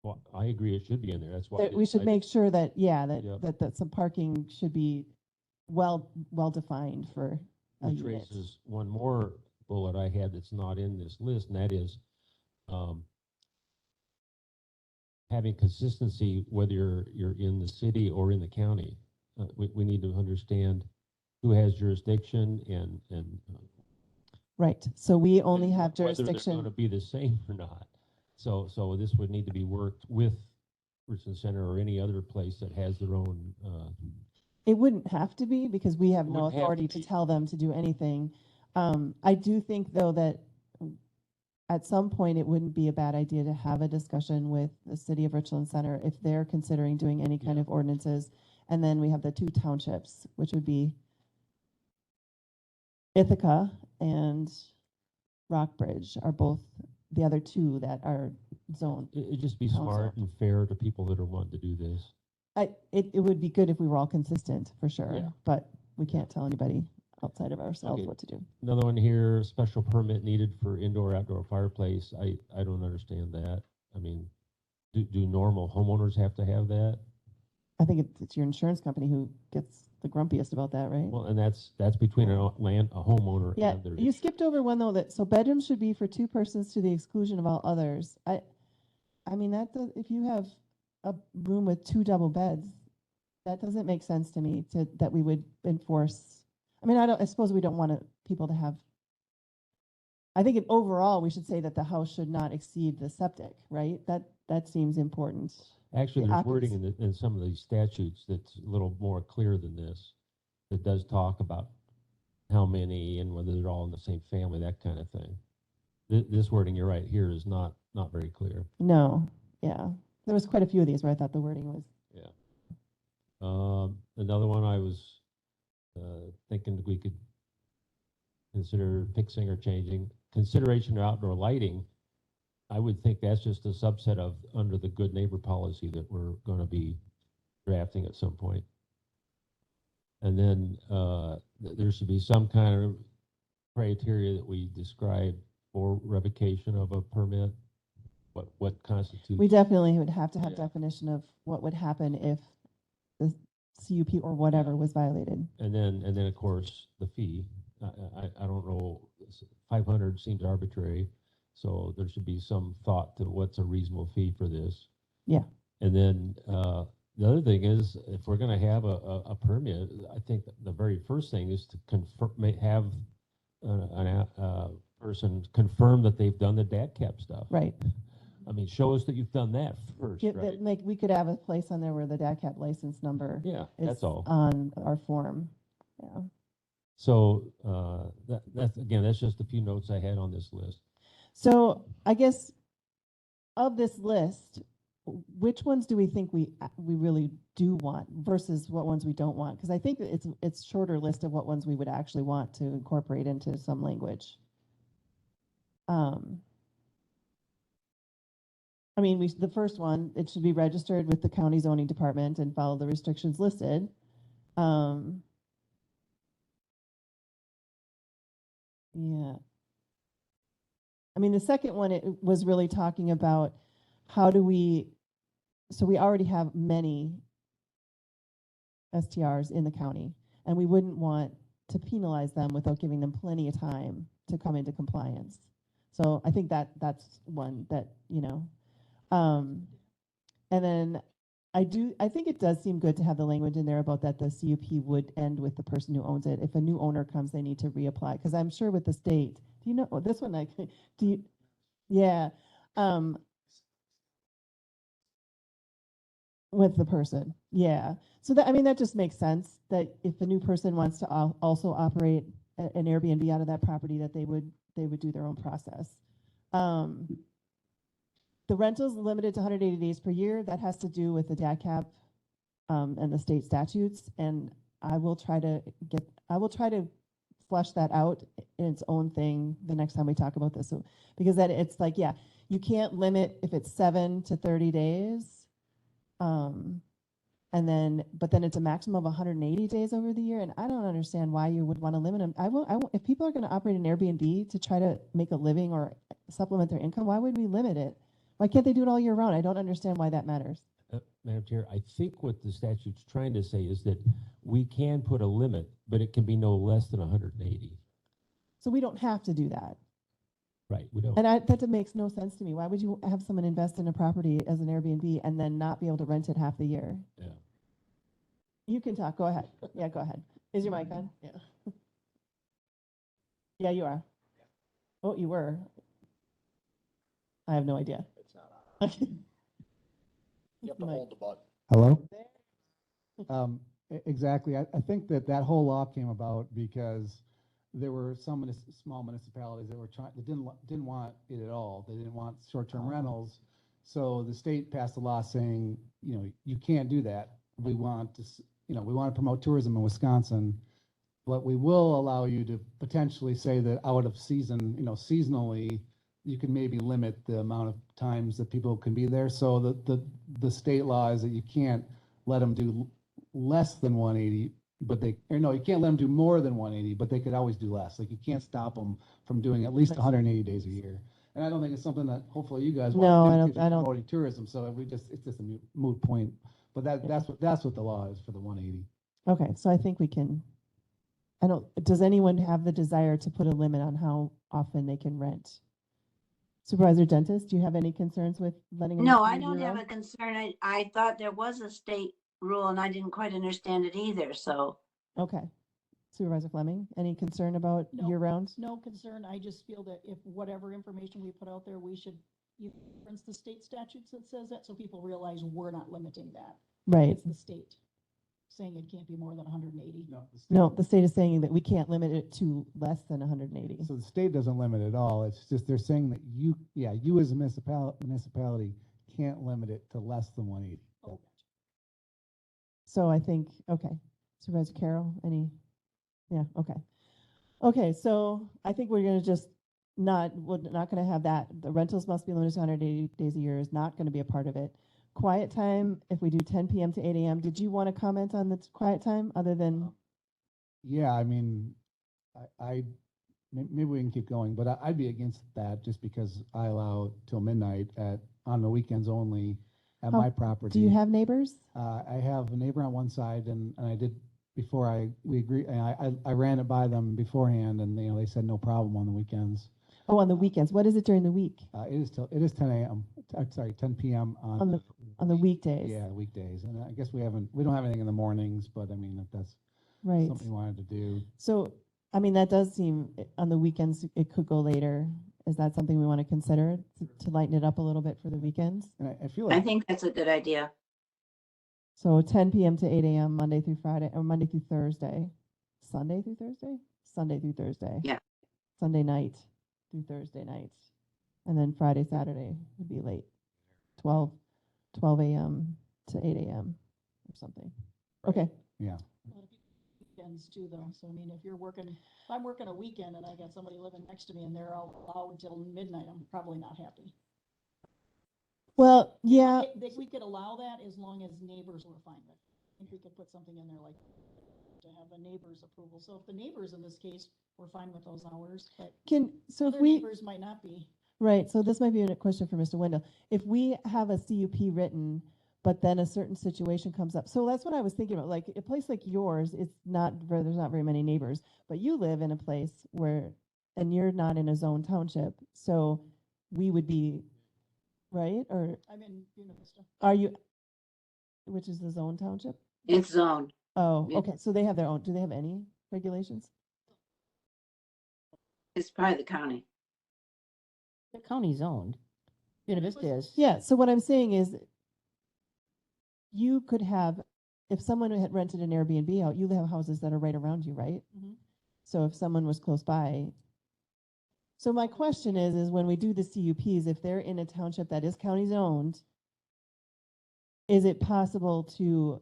well, I agree, it should be in there, that's why. That we should make sure that, yeah, Yep. that some parking should be well defined for a Which unit. raises one more bullet I had that's not in this list, and that is, having consistency, whether you're in the city or in the county. We need to understand who has jurisdiction and Right, so we only have whether they're jurisdiction. going to be the same or not. So this would need to be worked with Richland Center or any other place that has their own, It wouldn't have to be because we have It no wouldn't have to authority to be. tell them to do anything. I do think though that at some point it wouldn't be a bad idea to have a discussion with the city of Richland Center if they're considering doing any kind Yeah. of ordinances. And then we have the two townships, which would be Ithaca and Rockbridge are both the other two that are zoned. it'd just be Council. smart and fair to people that are wanting to do this. It would be good if we were all consistent, for sure, Yeah. but we can't tell anybody outside of ourselves Okay. what to do. Another one here, special permit needed for indoor, outdoor fireplace. I don't understand that. I mean, do normal homeowners have to have that? I think it's your insurance company who gets the grumpiest about that, right? Well, and that's between a homeowner Yeah, and their. you skipped over one though, so bedrooms should be for two persons to the exclusion of all others. I mean, if you have a room with two double beds, that doesn't make sense to me that we would enforce. I mean, I suppose we don't want people to have. I think overall, we should say that the house should not exceed the septic, right? That seems important. Actually, the there's wording in some of these statutes that's a little more clear than this. That does talk about how many and whether they're all in the same family, that kind of thing. This wording, you're right, here is not very clear. No, yeah. There was quite a few of these where I thought the wording was. Another one I was thinking that we could consider fixing or changing. Consideration of outdoor lighting, I would think that's just a subset of under the good neighbor policy that we're going to be drafting at some point. And then there should be some kind of criteria that we describe for revocation of a permit? What constitutes? We definitely would have to have Yeah. definition of what would happen if the CUP or whatever was violated. And then of course, the fee. I don't know, 500 seems arbitrary, so there should be some thought to what's a reasonable fee for this. Yeah. And then, the other thing is, if we're gonna have a permit, I think the very first thing is to confirm, have a person confirm that they've done the DAT cap stuff. Right. I mean, show us that you've done that first, Yeah, right? like, we could have a place on there where the DACAP license number Yeah, is that's all. on our form. Yeah. So, that's, again, that's just a few notes I had on this list. So I guess of this list, which ones do we think we really do want versus what ones we don't want? Because I think that it's shorter list of what ones we would actually want to incorporate into some language. I mean, the first one, it should be registered with the county zoning department and follow the restrictions listed. Yeah. I mean, the second one, it was really talking about how do we, so we already have many STRs in the county, and we wouldn't want to penalize them without giving them plenty of time to come into compliance. So I think that's one that, and then I think it does seem good to have the language in there about that the CUP would end with the person who owns it. If a new owner comes, they need to reapply, because I'm sure with the state, do you know, this one, do you, yeah, with the person, yeah. So that, I mean, that just makes sense, that if a new person wants to also operate an Airbnb out of that property, that they would do their own process. The rentals limited to 180 days per year, that has to do with the DACAP and the state statutes, and I will try to flesh that out in its own thing the next time we talk about this. So, because that it's like, yeah, you can't limit if it's 7 to 30 days. And then, but then it's a maximum of 180 days over the year. And I don't understand why you would want to limit them. If people are going to operate an Airbnb to try to make a living or supplement their income, why would we limit it? Why can't they do it all year round? I don't understand why that matters. Madam Chair, I think what the statute's trying to say is that we can put a limit, but it can be no less than 180. So we don't have to do that. Right, we don't. And that makes no sense to me. Why would you have someone invest in a property as an Airbnb and then not be able to rent it half the year? Yeah. You can talk. Go ahead. Yeah, go ahead. Is your mic on? Yeah. Yeah, you are. Oh, you were. I have no idea. It's not on. Okay. You have to Mic. hold the button. Hello? Exactly. I think that whole law came about because there were some small municipalities that didn't want it at all. They didn't want short-term rentals. So the state passed a law saying, you can't do that. We want to, we want to promote tourism in Wisconsin, but we will allow you to potentially say that out of season, seasonally, you can maybe limit the amount of times that people can be there. So the state law is that you can't let them do less than 180, you can't let them do more than 180, but they could always do less. Like, you can't stop them from doing at least 180 days a year. And I don't think it's something that hopefully you guys want No, to do, I because you're don't. promoting tourism. So it's just a moot point. But that's what the law is for the 180. Okay, so I think we can, does anyone have the desire to put a limit on how often they can rent? Supervisor Dentist, do you have any concerns with letting them? No, I do don't have a year-round? concern. I thought there was a state rule and I didn't quite understand it either, so. Okay. Supervisor Fleming, any concern about No. year-round? No concern. I just feel that if whatever information we put out there, we should reference the state statutes that says that, so people realize we're not limiting that. Right. It's the state saying it can't be more than 180. No, the state is saying that we can't limit it to less than 180. So the state doesn't limit at all. It's just they're saying that you as a municipality can't limit it to less than 180. Oh, So I think, okay. Supervisor Carroll, yeah, okay. Okay, so I think we're gonna just we're not gonna have that. The rentals must be limited to 180 days a year is not gonna be a part of it. Quiet time, if we do 10 PM to 8 AM, did you want to comment on the quiet time other than? Yeah, I mean, I maybe we can keep going, but I'd be against that just because I allow till midnight on the weekends only at How- my property. Do you have neighbors? I have a neighbor on one side and I did before we agree, I ran it by them beforehand and, they said no problem on the weekends. Oh, on the weekends. What is it during the week? It is 10 a.m., sorry, 10 p.m. On the weekdays? Yeah, weekdays. And I guess we don't have anything in the mornings, but I mean, if that's Right. something you wanted to do. So, I mean, that does seem, on the weekends, it could go later. Is that something we want to consider to lighten it up a little bit for the weekends? And I feel I like, think that's a good idea. So 10 p.m. to 8 a.m. Monday through Friday, or Monday through Thursday. Sunday through Thursday? Sunday through Thursday. Yeah. Sunday night through Thursday night. And then Friday, Saturday would be late. 12 a.m. to 8 a.m. or something. Okay. yeah. A lot of people weekends too, though. So I mean, if I'm working a weekend and I got somebody living next to me and they're all out till midnight, I'm probably not happy. Well, yeah. We could allow that as long as neighbors were fine with it. I think we could put something in there like to have a neighbor's approval. So if the neighbors in this case were fine with those hours, but So if other we, neighbors might not be. right, so this might be a question for Mr. Wendell. If we have a CUP written, but then a certain situation comes up. So that's what I was thinking about. Like a place like yours, there's not very many neighbors, but you live in a place and you're not in a zone township. So we would be, right? Or I'm in Buena Vista. are you, which is the zone township? It's zoned. Oh, Yeah. okay. So they have their own, do they have any regulations? It's probably the county. The county's owned. Buena Vista is. Yeah, so what I'm saying is you could have, if someone had rented an Airbnb out, you have houses that are right around you, right? Mhm. So if someone was close by. So my question is when we do the CUPs, if they're in a township that is county zoned, is it possible to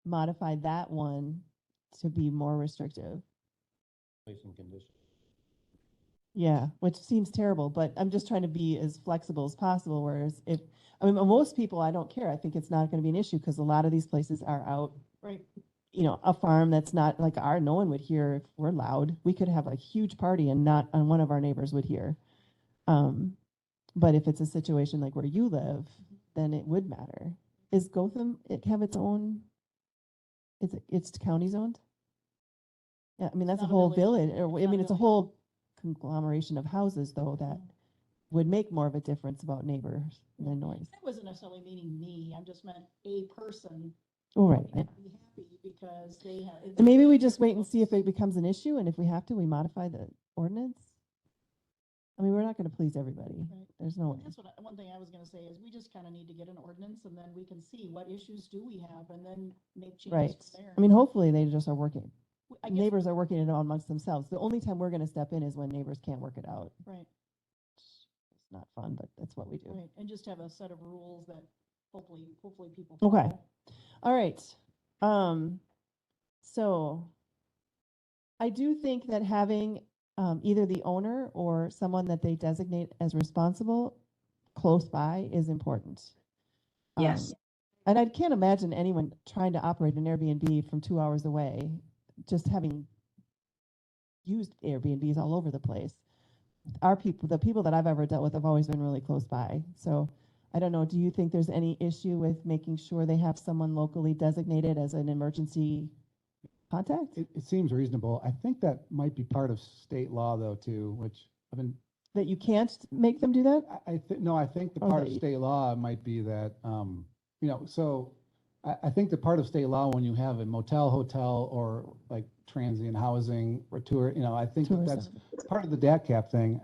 modify that one to be more restrictive? Placing conditions. Yeah, which seems terrible, but I'm just trying to be as flexible as possible. Whereas most people, I don't care. I think it's not going to be an issue because a lot of these places are out, Right. A farm that's not like no one would hear if we're loud. We could have a huge party and not one of our neighbors would hear. But if it's a situation like where you live, then it would matter. Is Gotham, it have its own, it's county zoned? Yeah, I mean, that's a not a whole village. village, or, It's I mean, not a it's a village. whole conglomeration of houses though that would make more of a difference about neighbors than noise. I wasn't necessarily meaning me. I just meant a person Oh, right. would be happy because they have. And maybe we just wait and see if it becomes an issue, and if we have to, we modify the ordinance. I mean, we're not gonna please everybody. Right. There's no way. That's one thing I was gonna say is we just kind of need to get an ordinance and then we can see what issues do we have and then make changes Right. from there. I mean, hopefully they just are working. I guess- Neighbors are working it out amongst themselves. The only time we're gonna step in is when neighbors can't work it out. Right, It's not fun, but that's what we do. right. And just have a set of rules that hopefully people. Okay. follow. All right. So I do think that having either the owner or someone that they designate as responsible close by is important. Yes. And I can't imagine anyone trying to operate an Airbnb from 2 hours away, just having used Airbnbs all over the place. The people that I've ever dealt with have always been really close by. So I don't know, do you think there's any issue with making sure they have someone locally designated as an emergency contact? It seems reasonable. I think that might be part of state law though, too, which I've been, That you can't make them do that? no, I think the Oh, part that of you- state law might be that, so I think the part of state law when you have a motel, hotel, or like transient housing or tour, I think that that's Tourism. part of the DAT cap thing,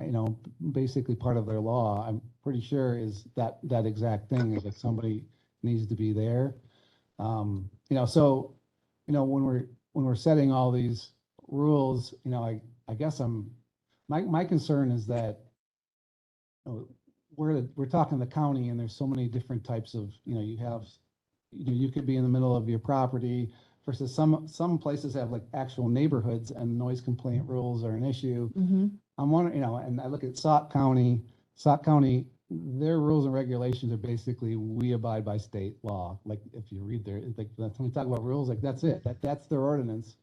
basically part of their law, I'm pretty sure is that exact thing is that somebody needs to be there. So, when we're setting all these rules, I guess my concern is that we're talking the county and there's so many different types of, you could be in the middle of your property versus some places have like actual neighborhoods and noise complaint rules are an issue. Mhm. I'm wondering, and I look at Sauk County, their rules and regulations are basically, we abide by state law. Like if you read there, like when we talk about rules, like that's it, that's their ordinance.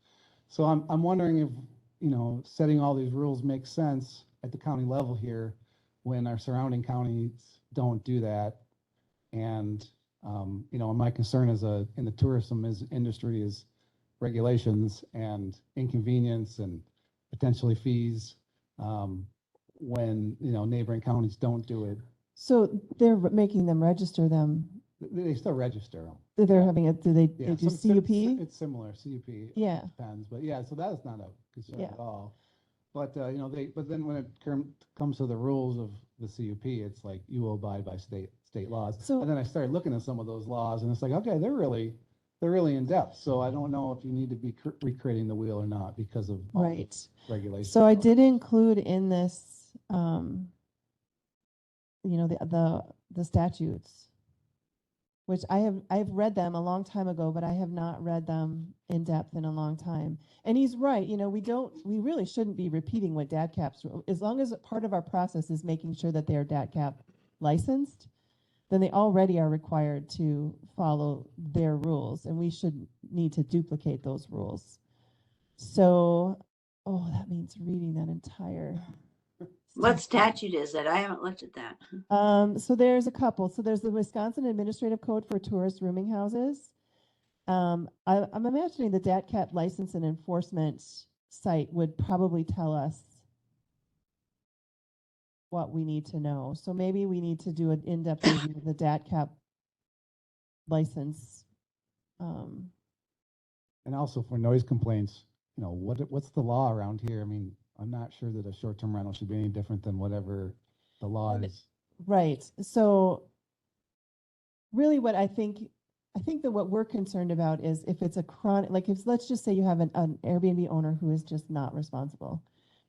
So I'm wondering setting all these rules makes sense at the county level here when our surrounding counties don't do that. And, my concern in the tourism industry is regulations and inconvenience and potentially fees, when, neighboring counties don't do it. So they're making them register them. They still register them. They're Yeah. having it, do they Yeah, do some- CUP? It's similar, CUP. Yeah. Depends, but yeah, so that is not a concern Yeah. at all. But, but then when it comes to the rules of the CUP, it's like you will abide by state laws. So- And then I started looking at some of those laws and it's like, okay, they're really in depth. So I don't know if you need to be recreating the wheel or not because of all the Right. regulations. So I did include in this, the statutes, which I've read them a long time ago, but I have not read them in depth in a long time. And he's right, we really shouldn't be repeating what DATCAP's, as long as part of our process is making sure that they are DATCAP licensed, then they already are required to follow their rules, and we should need to duplicate those rules. So, that means reading that entire. What statute is it? I haven't looked at that. So there's a couple. So there's the Wisconsin Administrative Code for tourist rooming houses. I'm imagining the DATCAP license and enforcement site would probably tell us what we need to know. So maybe we need to do an in-depth review of the DATCAP license. And also for noise complaints, what's the law around here? I mean, I'm not sure that a short-term rental should be any different than whatever the law is. Right. So really what I think that what we're concerned about is if it's a chronic, like if, let's just say you have an Airbnb owner who is just not responsible,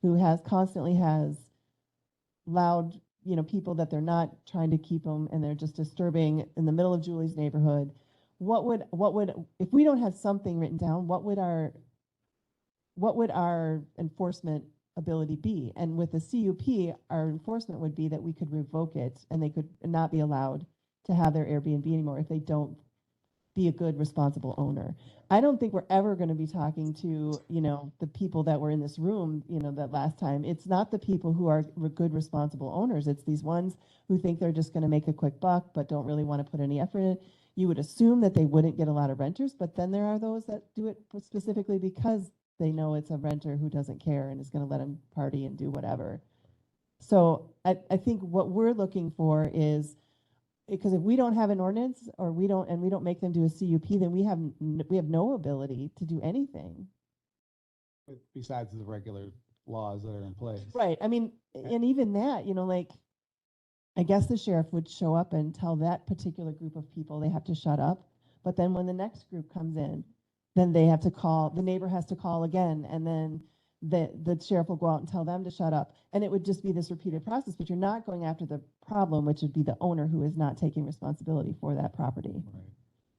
who constantly has loud, people that they're not trying to keep them and they're just disturbing in the middle of Julie's neighborhood. What would, if we don't have something written down, what would our enforcement ability be? And with the CUP, our enforcement would be that we could revoke it and they could not be allowed to have their Airbnb anymore if they don't be a good, responsible owner. I don't think we're ever going to be talking to, the people that were in this room, that last time. It's not the people who are good, responsible owners. It's these ones who think they're just going to make a quick buck, but don't really want to put any effort in it. You would assume that they wouldn't get a lot of renters, but then there are those that do it specifically because they know it's a renter who doesn't care and is going to let them party and do whatever. So I think what we're looking for is, because if we don't have an ordinance or we don't make them do a CUP, then we have no ability to do anything. Besides the regular laws that are in place. Right. I mean, and even that, I guess the sheriff would show up and tell that particular group of people they have to shut up. But then when the next group comes in, then they have to call, the neighbor has to call again, and then the sheriff will go out and tell them to shut up. And it would just be this repeated process, but you're not going after the problem, which would be the owner who is not taking responsibility for that property. Right.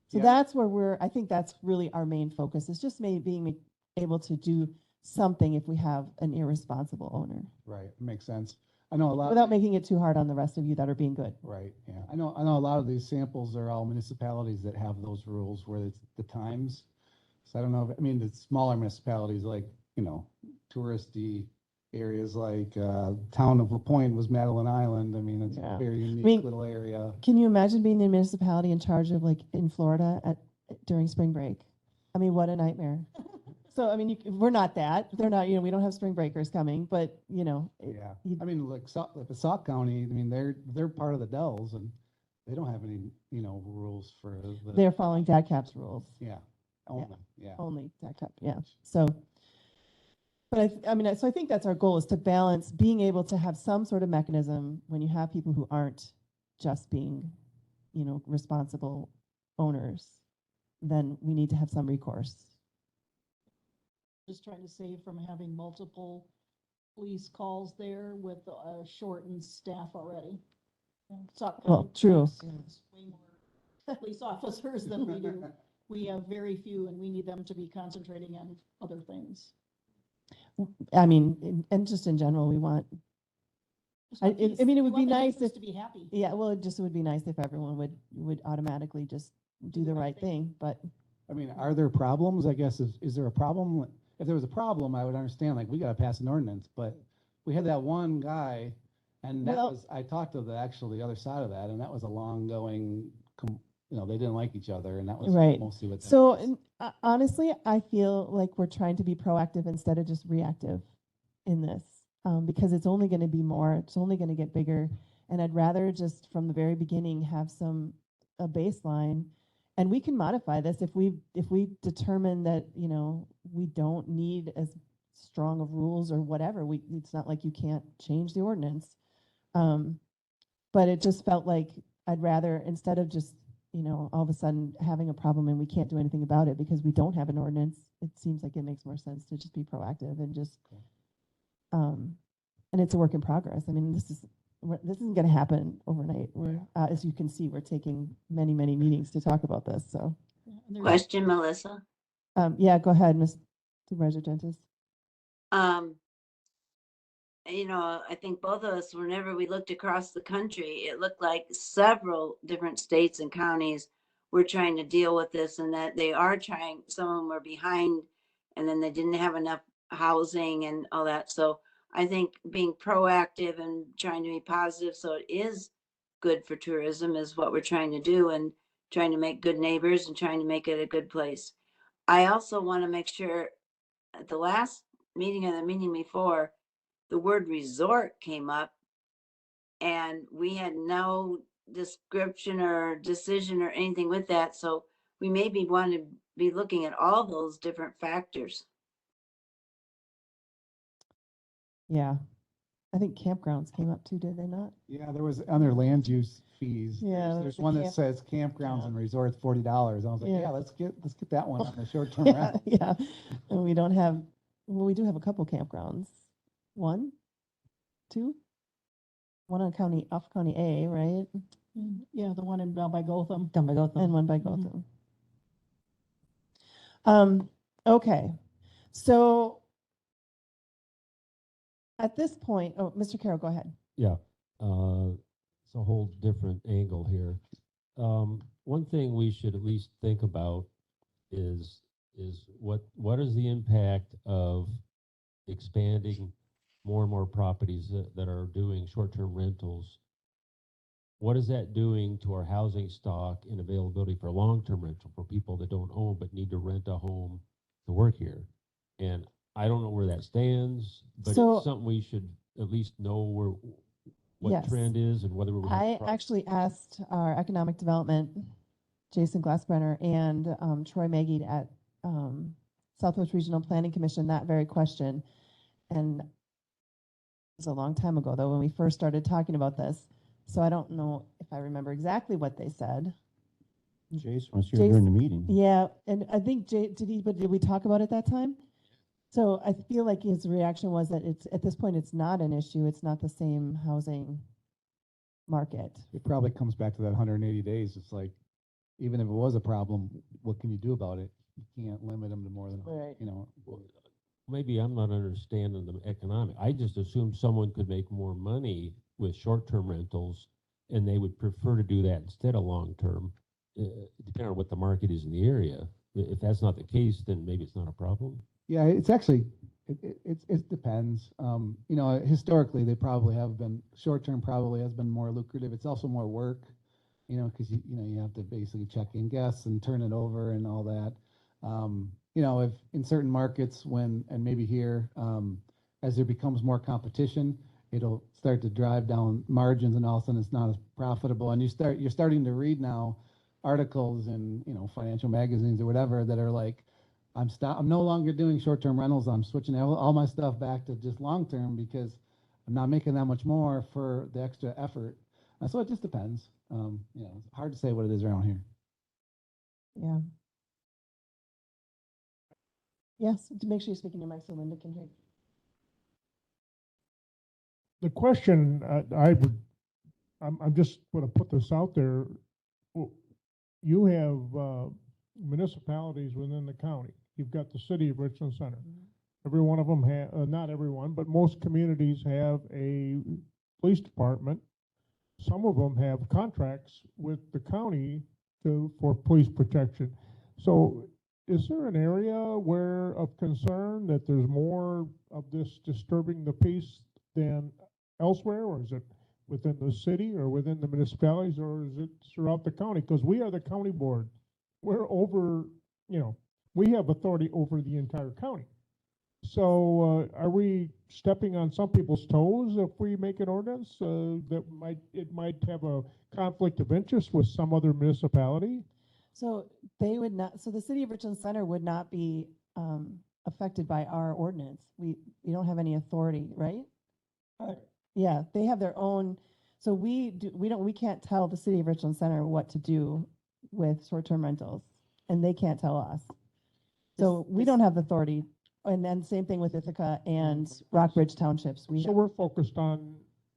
So Yeah. that's where I think that's really our main focus, is just maybe being able to do something if we have an irresponsible owner, Right, makes sense. I know a lot. without making it too hard on the rest of you that are being good. Right, yeah. I know a lot of these samples are all municipalities that have those rules where it's the times. So I don't know, the smaller municipalities like, touristy areas like, town of La Pointe was Madeline Island. It's Yeah. a very mean, unique little area. Can you imagine being the municipality in charge of, like, in Florida during spring break? What a nightmare. So, we're not that. They're not, we don't have spring breakers coming, but, Yeah, you- like Sauk County, they're part of the Dells and they don't have any, rules for the, they're following DATCAP's rules. yeah, only, yeah. Only DATCAP, yeah. So, but so I think that's our goal, is to balance being able to have some sort of mechanism when you have people who aren't just being, responsible owners, then we need to have some recourse. Just trying to save from having multiple police calls there with a shortened staff already. Well, true. Has way more police officers than we do. We have very few, and we need them to be concentrating on other things. And just in general, we want, Just want it peace. would We be want the nice citizens if- to be happy. yeah, well, it would be nice if everyone would automatically just do the right thing, but Are there problems? I guess, is there a problem if there was a problem, I would understand, like, we gotta pass an ordinance, but we had that one guy, and that Well- was, I talked to the other side of that, and that was a long going, they didn't like each other, and that was Right. mostly what that So was. honestly, I feel like we're trying to be proactive instead of just reactive in this, because it's only going to be more, it's only going to get bigger. And I'd rather just from the very beginning have a baseline, and we can modify this if we determine that, we don't need as strong of rules or whatever. It's not like you can't change the ordinance. But it just felt like I'd rather, instead of just, all of a sudden having a problem and we can't do anything about it because we don't have an ordinance, it seems like it makes more sense to just be proactive and just, and it's a work in progress. I mean, this isn't going to happen overnight. As you can see, we're taking many, many meetings to talk about this. So, Yeah, and there's- Question, Melissa? yeah, go ahead, Ms. Supervisor Gentis. I think both of us, whenever we looked across the country, it looked like several different states and counties were trying to deal with this, and that they are trying, some of them were behind, and then they didn't have enough housing and all that. So I think being proactive and trying to be positive, so it is good for tourism, is what we're trying to do, and trying to make good neighbors and trying to make it a good place. I also want to make sure, at the last meeting and the meeting before, the word resort came up, and we had no description or decision or anything with that. So we maybe want to be looking at all those different factors. Yeah, I think campgrounds came up too, did they not? Yeah, there was other land use fees. Yeah, There's the one that camp- says campgrounds and resorts, $40. I was like, Yeah. yeah, let's get that one on the short-term Yeah, rental. yeah. And we don't have, well, we do have a couple campgrounds. One, two, one on off County A, right? Yeah, the one in down by Gotham. Done by Gotham. And one by Mhm. Gotham. Okay, so at this point, oh, Mr. Carroll, go ahead. Yeah, it's a whole different angle here. One thing we should at least think about is what is the impact of expanding more and more properties that are doing short-term rentals? What is that doing to our housing stock and availability for long-term rental for people that don't own but need to rent a home to work here? And I don't know where that stands, but So- it's something we should at least know what Yes. trend is and whether we have I pro- actually asked our economic development, Jason Glassbrenner, and Troy Maggie at Southwest Regional Planning Commission that very question. And it was a long time ago, though, when we first started talking about this. So I don't know if I remember exactly what they said. Jason was here during the meeting. Yeah, and I think did we talk about it that time? So I feel like his reaction was that at this point, it's not an issue. It's not the same housing market. It probably comes back to that 180 days. It's like, even if it was a problem, what can you do about it? You can't limit them to more than, Right. Maybe I'm not understanding the economic. I just assumed someone could make more money with short-term rentals, and they would prefer to do that instead of long-term, depending on what the market is in the area. If that's not the case, then maybe it's not a problem. Yeah, it's actually, it depends. Historically, they probably have been, short-term probably has been more lucrative. It's also more work, because you have to basically check in guests and turn it over and all that. If in certain markets and maybe here, as there becomes more competition, it'll start to drive down margins, and all of a sudden it's not as profitable. And you're starting to read now articles in, financial magazines or whatever that are like, I'm no longer doing short-term rentals. I'm switching all my stuff back to just long-term because I'm not making that much more for the extra effort. So it just depends. It's hard to say what it is around here. Yeah. Yes, to make sure you're speaking to Mike so Linda can hear. The question I'm just going to put this out there. You have municipalities within the county. You've got the city of Richland Center. Every one of them not everyone, but most communities have a police department. Some of them have contracts with the county for police protection. So is there an area where of concern that there's more of this disturbing the peace than elsewhere, or is it within the city or within the municipalities, or is it throughout the county? Because we are the county board. We're over, we have authority over the entire county. So, are we stepping on some people's toes if we make an ordinance, that might have a conflict of interest with some other municipality? So they would not, so the city of Richland Center would not be affected by our ordinance. We don't have any authority, right? Yeah, they have their own, so we can't tell the city of Richland Center what to do with short-term rentals, and they can't tell us. So we don't have the authority. And then same thing with Ithaca and Rockbridge Townships. So we're focused on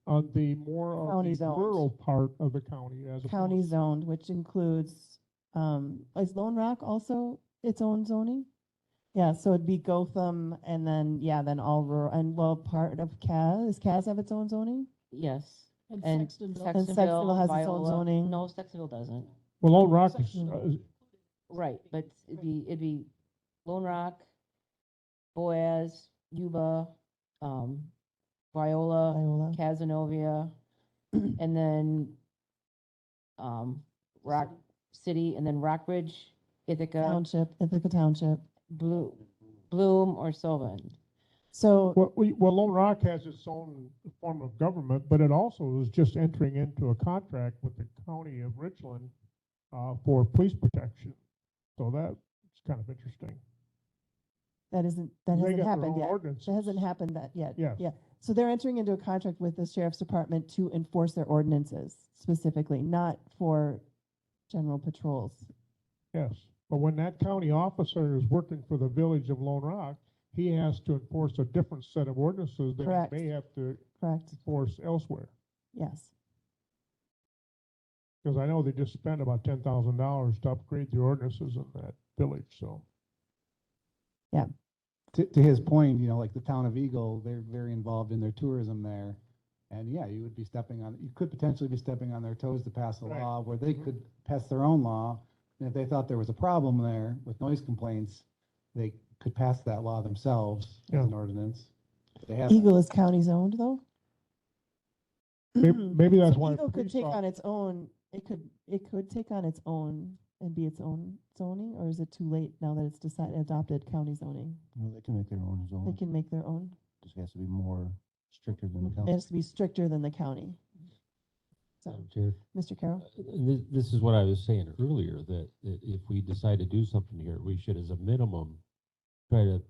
the more of County the zoned. rural part of the county as County opposed. zoned, which includes, is Lone Rock also its own zoning? Yeah, so it'd be Gotham and then all rural, and well, part of Does Cas have its own zoning? Yes. And And Sextonville. And Sextonville has its own Viola- zoning. No, Sextonville doesn't. Well, Lone Rock is, Right, but it'd be Lone Rock, Boaz, Yuba, Viola, Viola. Casanova, and then Rock City, and then Rockbridge, Ithaca, Township, Ithaca Township. Bloom, or Sylvan. So, well, Lone Rock has its own form of government, but it also is just entering into a contract with the county of Richland for police protection. So that's kind of interesting. that They hasn't got their happened own yet. ordinances. That hasn't happened yet. Yes. Yeah. So they're entering into a contract with the sheriff's department to enforce their ordinances specifically, not for general patrols. Yes, but when that county officer is working for the village of Lone Rock, he has to enforce a different set of ordinances than Correct. he may have to Correct? enforce elsewhere. Yes. Because I know they just spent about $10,000 to upgrade the ordinances in that village, so. To his point, like the town of Eagle, they're very involved in their tourism there. And yeah, you could potentially be stepping on their toes to pass a Right. law where they Mhm. could pass their own law. And if they thought there was a problem there with noise complaints, they could pass that law themselves Yeah. as an ordinance. They haven't. Eagle is county zoned though? Maybe that's So why. Eagle could police take off- on its own, it could take on its own and be its own zoning, or is it too late now that it's adopted county zoning? Well, they can make their own They zone. can make their own. Just has to be more stricter than the It county. has to be stricter than the county. So, Madam Chair, Mr. Carroll? and this is what I was saying earlier, that if we decide to do something here, we should, as a minimum, try to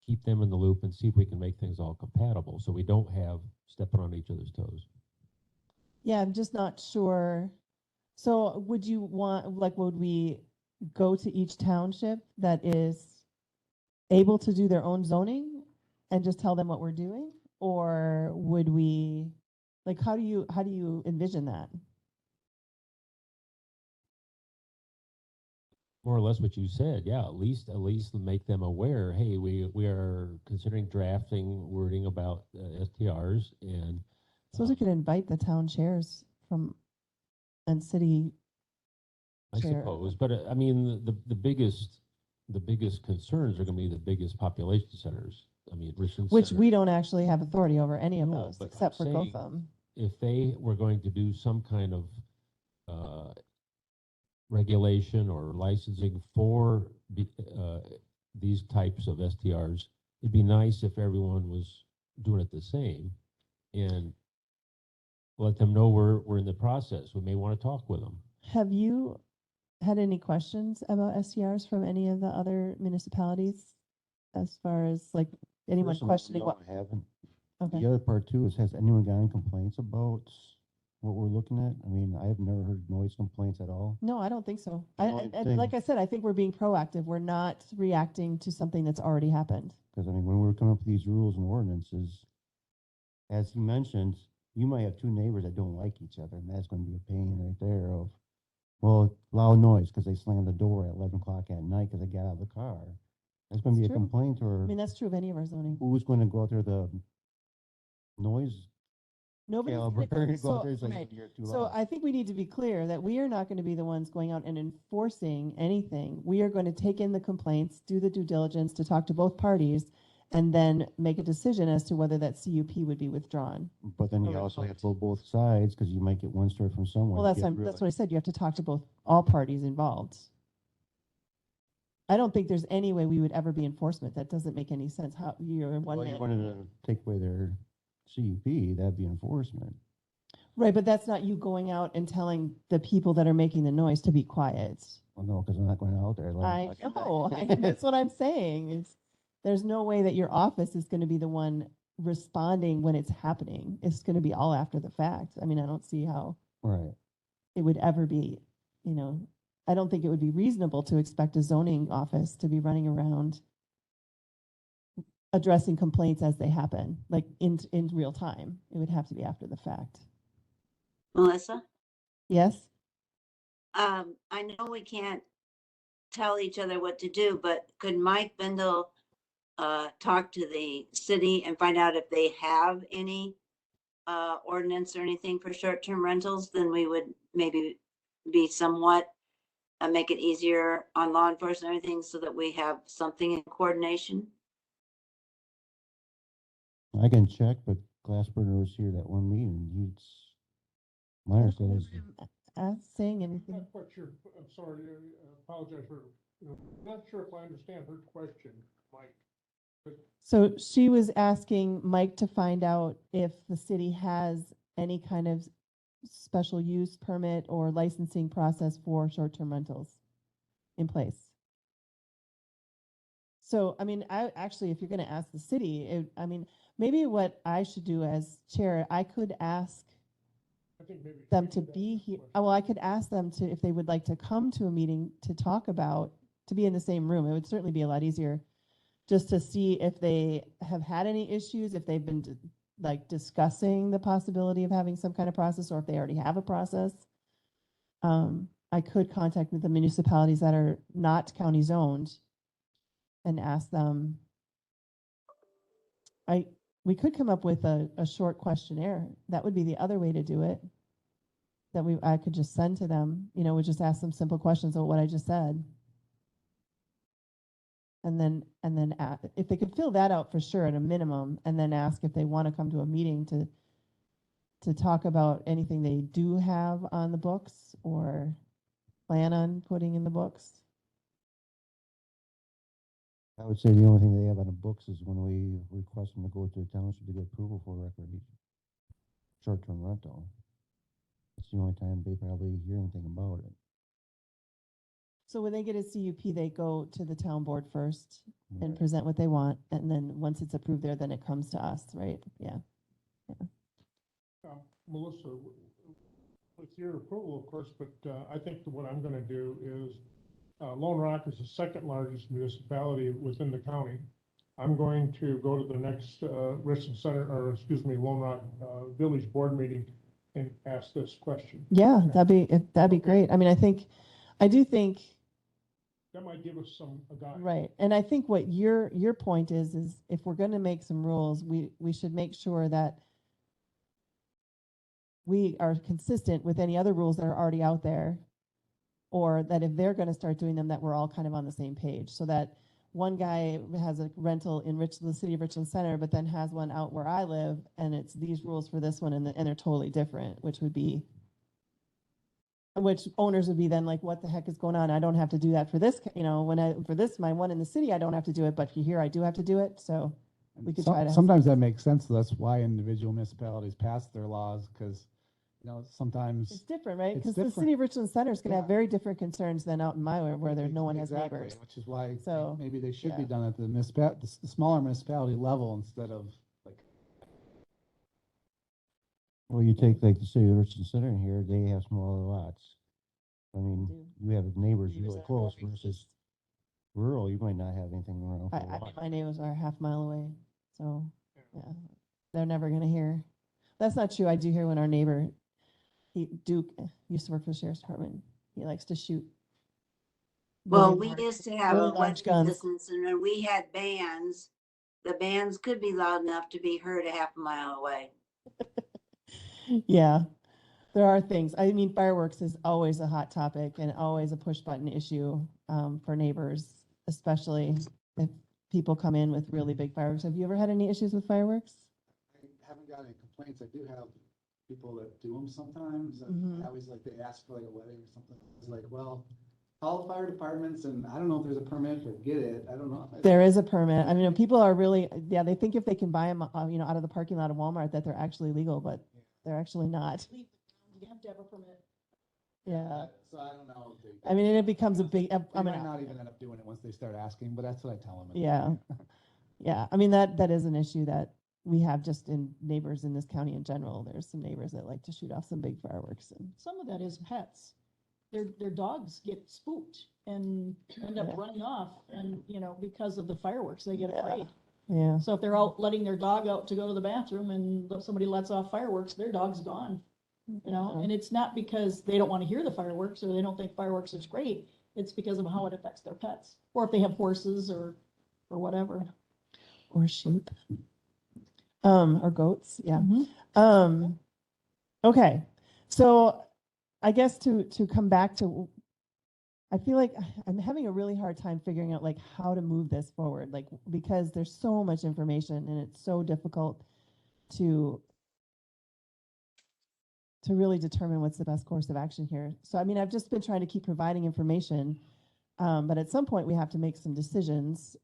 keep them in the loop and see if we can make things all compatible, so we don't have stepping on each other's toes. Yeah, I'm just not sure. So would we go to each township that is able to do their own zoning and just tell them what we're doing? Or would we, how do you envision that? More or less what you said, yeah, at least make them aware, hey, we are considering drafting wording about STRs, and Suppose we could invite the town chairs and city. I Chair. suppose, but I mean, the biggest concerns are gonna be the biggest population centers. I mean, Richland Which Center. we don't actually have authority over any of No, those, but I'm except for saying- Gotham. If they were going to do some kind of regulation or licensing for these types of STRs, it'd be nice if everyone was doing it the same, and let them know we're in the process. We may want to talk with them. Have you had any questions about STRs from any of the other municipalities? As far as anyone Personally, questioning no, what? I haven't. Okay. The other part too is, has anyone gotten complaints about what we're looking at? I mean, I have never heard noise complaints at all. No, I don't think so. The only And like thing- I said, I think we're being proactive. We're not reacting to something that's already happened. Because I mean, when we were coming up with these rules and ordinances, as he mentioned, you might have two neighbors that don't like each other, and that's going to be a pain right there of, well, loud noise because they slammed the door at 11 o'clock at night because they got out of the car. That's going to be It's a true. complaint, I or mean, that's true of any of our zoning. who's going to go out there, the noise Nobody's caliber. gonna- Go out So, there, it's like, right. you're too So loud. I think we need to be clear that we are not going to be the ones going out and enforcing anything. We are going to take in the complaints, do the due diligence to talk to both parties, and then make a decision as to whether that CUP would be withdrawn. But then you or also have revoked. to go both sides, because you might get one story from someone. Well, you get that's really- what I said. You have to talk to all parties involved. I don't think there's any way we would ever be enforcement. That doesn't make any sense. How you're in one Well, you minute. wanted to take away their CUP, that'd be enforcement. Right, but that's not you going out and telling the people that are making the noise to be quiet. Well, no, because I'm not going out there. I know, that's what I'm saying. There's no way that your office is going to be the one responding when it's happening. It's going to be all after the fact. I mean, I don't see how Right. it would ever be, I don't think it would be reasonable to expect a zoning office to be running around addressing complaints as they happen, like in real time. It would have to be after the fact. Melissa? Yes? I know we can't tell each other what to do, but could Mike Bindle talk to the city and find out if they have any ordinance or anything for short-term rentals? Then we would maybe be somewhat make it easier on law enforcement and everything, so that we have something in coordination. I can check, but Glassburner was here that one meeting. My understanding is, Saying I'm anything. not quite sure, I'm sorry, I apologize for, not sure if I understand her question, Mike. So she was asking Mike to find out if the city has any kind of special use permit or licensing process for short-term rentals in place. So, I mean, if you're going to ask the city, maybe what I should do as chair, I could ask I think maybe them you to should be ask the here. question. Well, I could ask them if they would like to come to a meeting to talk about, to be in the same room. It would certainly be a lot easier just to see if they have had any issues, if they've been discussing the possibility of having some kind of process, or if they already have a process. I could contact the municipalities that are not county zoned and ask them. We could come up with a short questionnaire. That would be the other way to do it. That I could just send to them, we just ask them simple questions of what I just said. And then if they could fill that out for sure at a minimum, and then ask if they want to come to a meeting to talk about anything they do have on the books or plan on putting in the books. I would say the only thing they have on the books is when we request them to go to the township to get approval for recreation. Short-term rental. It's the only time they probably hear anything about it. So when they get a CUP, they go to the town board first and Right. present what they want, and then once it's approved there, then it comes to us, right? Yeah. Melissa, with your approval, of course, but I think that what I'm gonna do is, Lone Rock is the second largest municipality within the county. I'm going to go to the next Richland Center, or excuse me, Lone Rock Village Board meeting and ask this question. Yeah, that'd be Okay. great. I mean, I do think, That might give us a guide. right. And I think what your point is if we're going to make some rules, we should make sure that we are consistent with any other rules that are already out there, or that if they're going to start doing them, that we're all kind of on the same page, so that one guy has a rental in the city of Richland Center, but then has one out where I live, and it's these rules for this one, and they're totally different, which owners would be then like, what the heck is going on? I don't have to do that for this, my one in the city, I don't have to do it, but here I do have to do it. So we could try to. Sometimes that makes sense. That's why individual municipalities pass their laws, because, It's sometimes. different, right? It's Because the different. city of Richland Center is going to have Yeah. very different concerns than out in my where there's no one has Exactly, neighbors. which is why So, maybe they should be yeah. done at the smaller municipality level instead of like. Well, you take like the city of Richland Center in here, they have smaller lots. I mean, Do. you have neighbors Neighbors really that close don't versus exist. rural, you might not have anything around for a while. My neighbors are a half mile away, so yeah, they're never going to hear. That's not true. I do hear when our neighbor, Duke, used to work for the sheriff's department. He likes to shoot. Well, really we large- used to have really a large wedding guns. business, and when we had bands, the bands could be loud enough to be heard a half a mile away. Yeah, there are things. I mean, fireworks is always a hot topic and always a push button issue for neighbors, especially if people come in with really big fireworks. Have you ever had any issues with fireworks? I haven't got any complaints. I do have people that do them sometimes, and Mhm. I always like, they ask for like a wedding or something. It's like, well, call the fire departments, and I don't know if there's a permit or get it. I don't know. There is a permit. I mean, people are really, yeah, they think if they can buy them, out of the parking lot of Walmart that they're actually legal, but they're actually not. You have to have a permit. Yeah. So I don't know. I mean, and it becomes a big, They I mean, might not even end up doing it once they start asking, but that's what I tell them. yeah. Yeah, I mean, that is an issue that we have just in neighbors in this county in general. There's some neighbors that like to shoot off some big fireworks and, Some of that is pets. Their dogs get spooked and end up Yeah. running off and, because of the fireworks, they get Yeah. afraid. yeah. So if they're out letting their dog out to go to the bathroom and somebody lets off fireworks, their dog's gone. Mhm. And it's not because they don't want to hear the fireworks or they don't think fireworks is great. It's because of how it affects their pets, or if they have horses or whatever. Or sheep. Or goats, yeah. Mhm. Okay, so I guess to come back to, I feel like I'm having a really hard time figuring out like how to move this forward, like because there's so much information and it's so difficult to really determine what's the best course of action here. So I mean, I've just been trying to keep providing information, but at some point we have to make some decisions.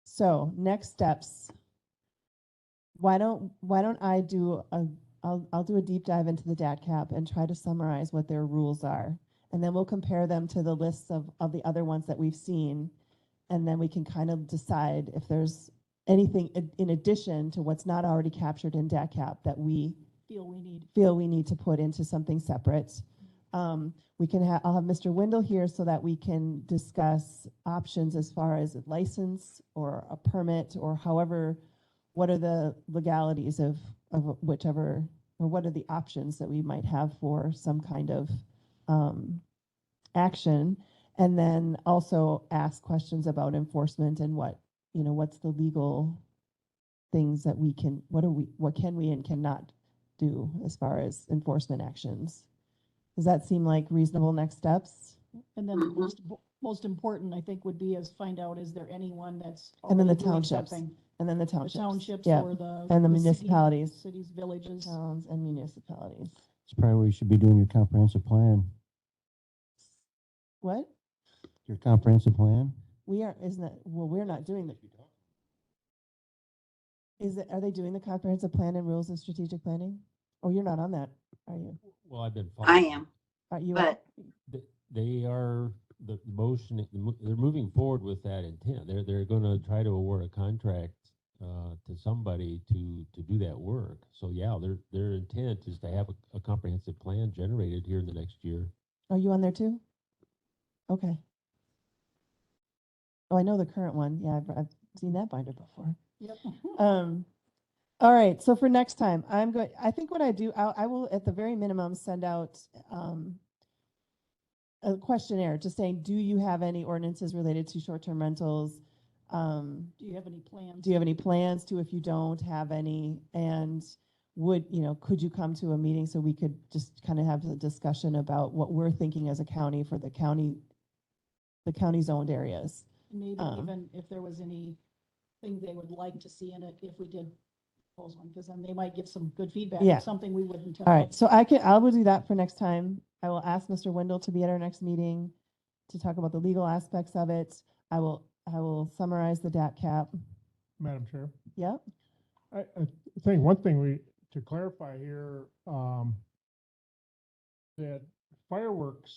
So next steps. Why don't I do I'll do a deep dive into the DATCAP and try to summarize what their rules are. And then we'll compare them to the lists of the other ones that we've seen. And then we can kind of decide if there's anything in addition to what's not already captured in DATCAP that we feel we need to put into something separate. I'll have Mr. Wendell here so that we can discuss options as far as a license or a permit or however, what are the legalities of whichever, or what are the options that we might have for some kind of action, and then also ask questions about enforcement and what's the legal things that what can we and cannot do as far as enforcement actions. Does that seem like reasonable next steps? And then the most important, I think, would be is find out, is there anyone that's And then the already doing townships. something? And then the The townships. townships Yeah. or the. And the city- municipalities. Cities, villages. Towns and municipalities. It's probably where you should be doing your comprehensive plan. What? Your comprehensive plan? We're not doing the. Are they doing the comprehensive plan and rules and strategic planning? Oh, you're not on that, are you? Well, I've been. I following. am, Are you? but They are, the motion, they're moving forward with that intent. They're gonna try to award a contract to somebody to do that work. So yeah, their intent is to have a comprehensive plan generated here in the next year. Are you on there too? Okay. Oh, I know the current one. Yeah, I've seen that binder before. Yep. All right, so for next time, I think what I do, I will at the very minimum send out a questionnaire just saying, do you have any ordinances related to short-term rentals? Do you have any plans? Do you have any plans to, if you don't have any? And could you come to a meeting so we could just kind of have a discussion about what we're thinking as a county for the county zoned areas? Maybe even if there was anything they would like to see in it, if we did propose one, because then they might give some good feedback, Yeah. something we wouldn't tell. All right, so I will do that for next time. I will ask Mr. Wendell to be at our next meeting to talk about the legal aspects of it. I will summarize the DATCAP. Madam Chair. Yep. I think one thing to clarify here, that fireworks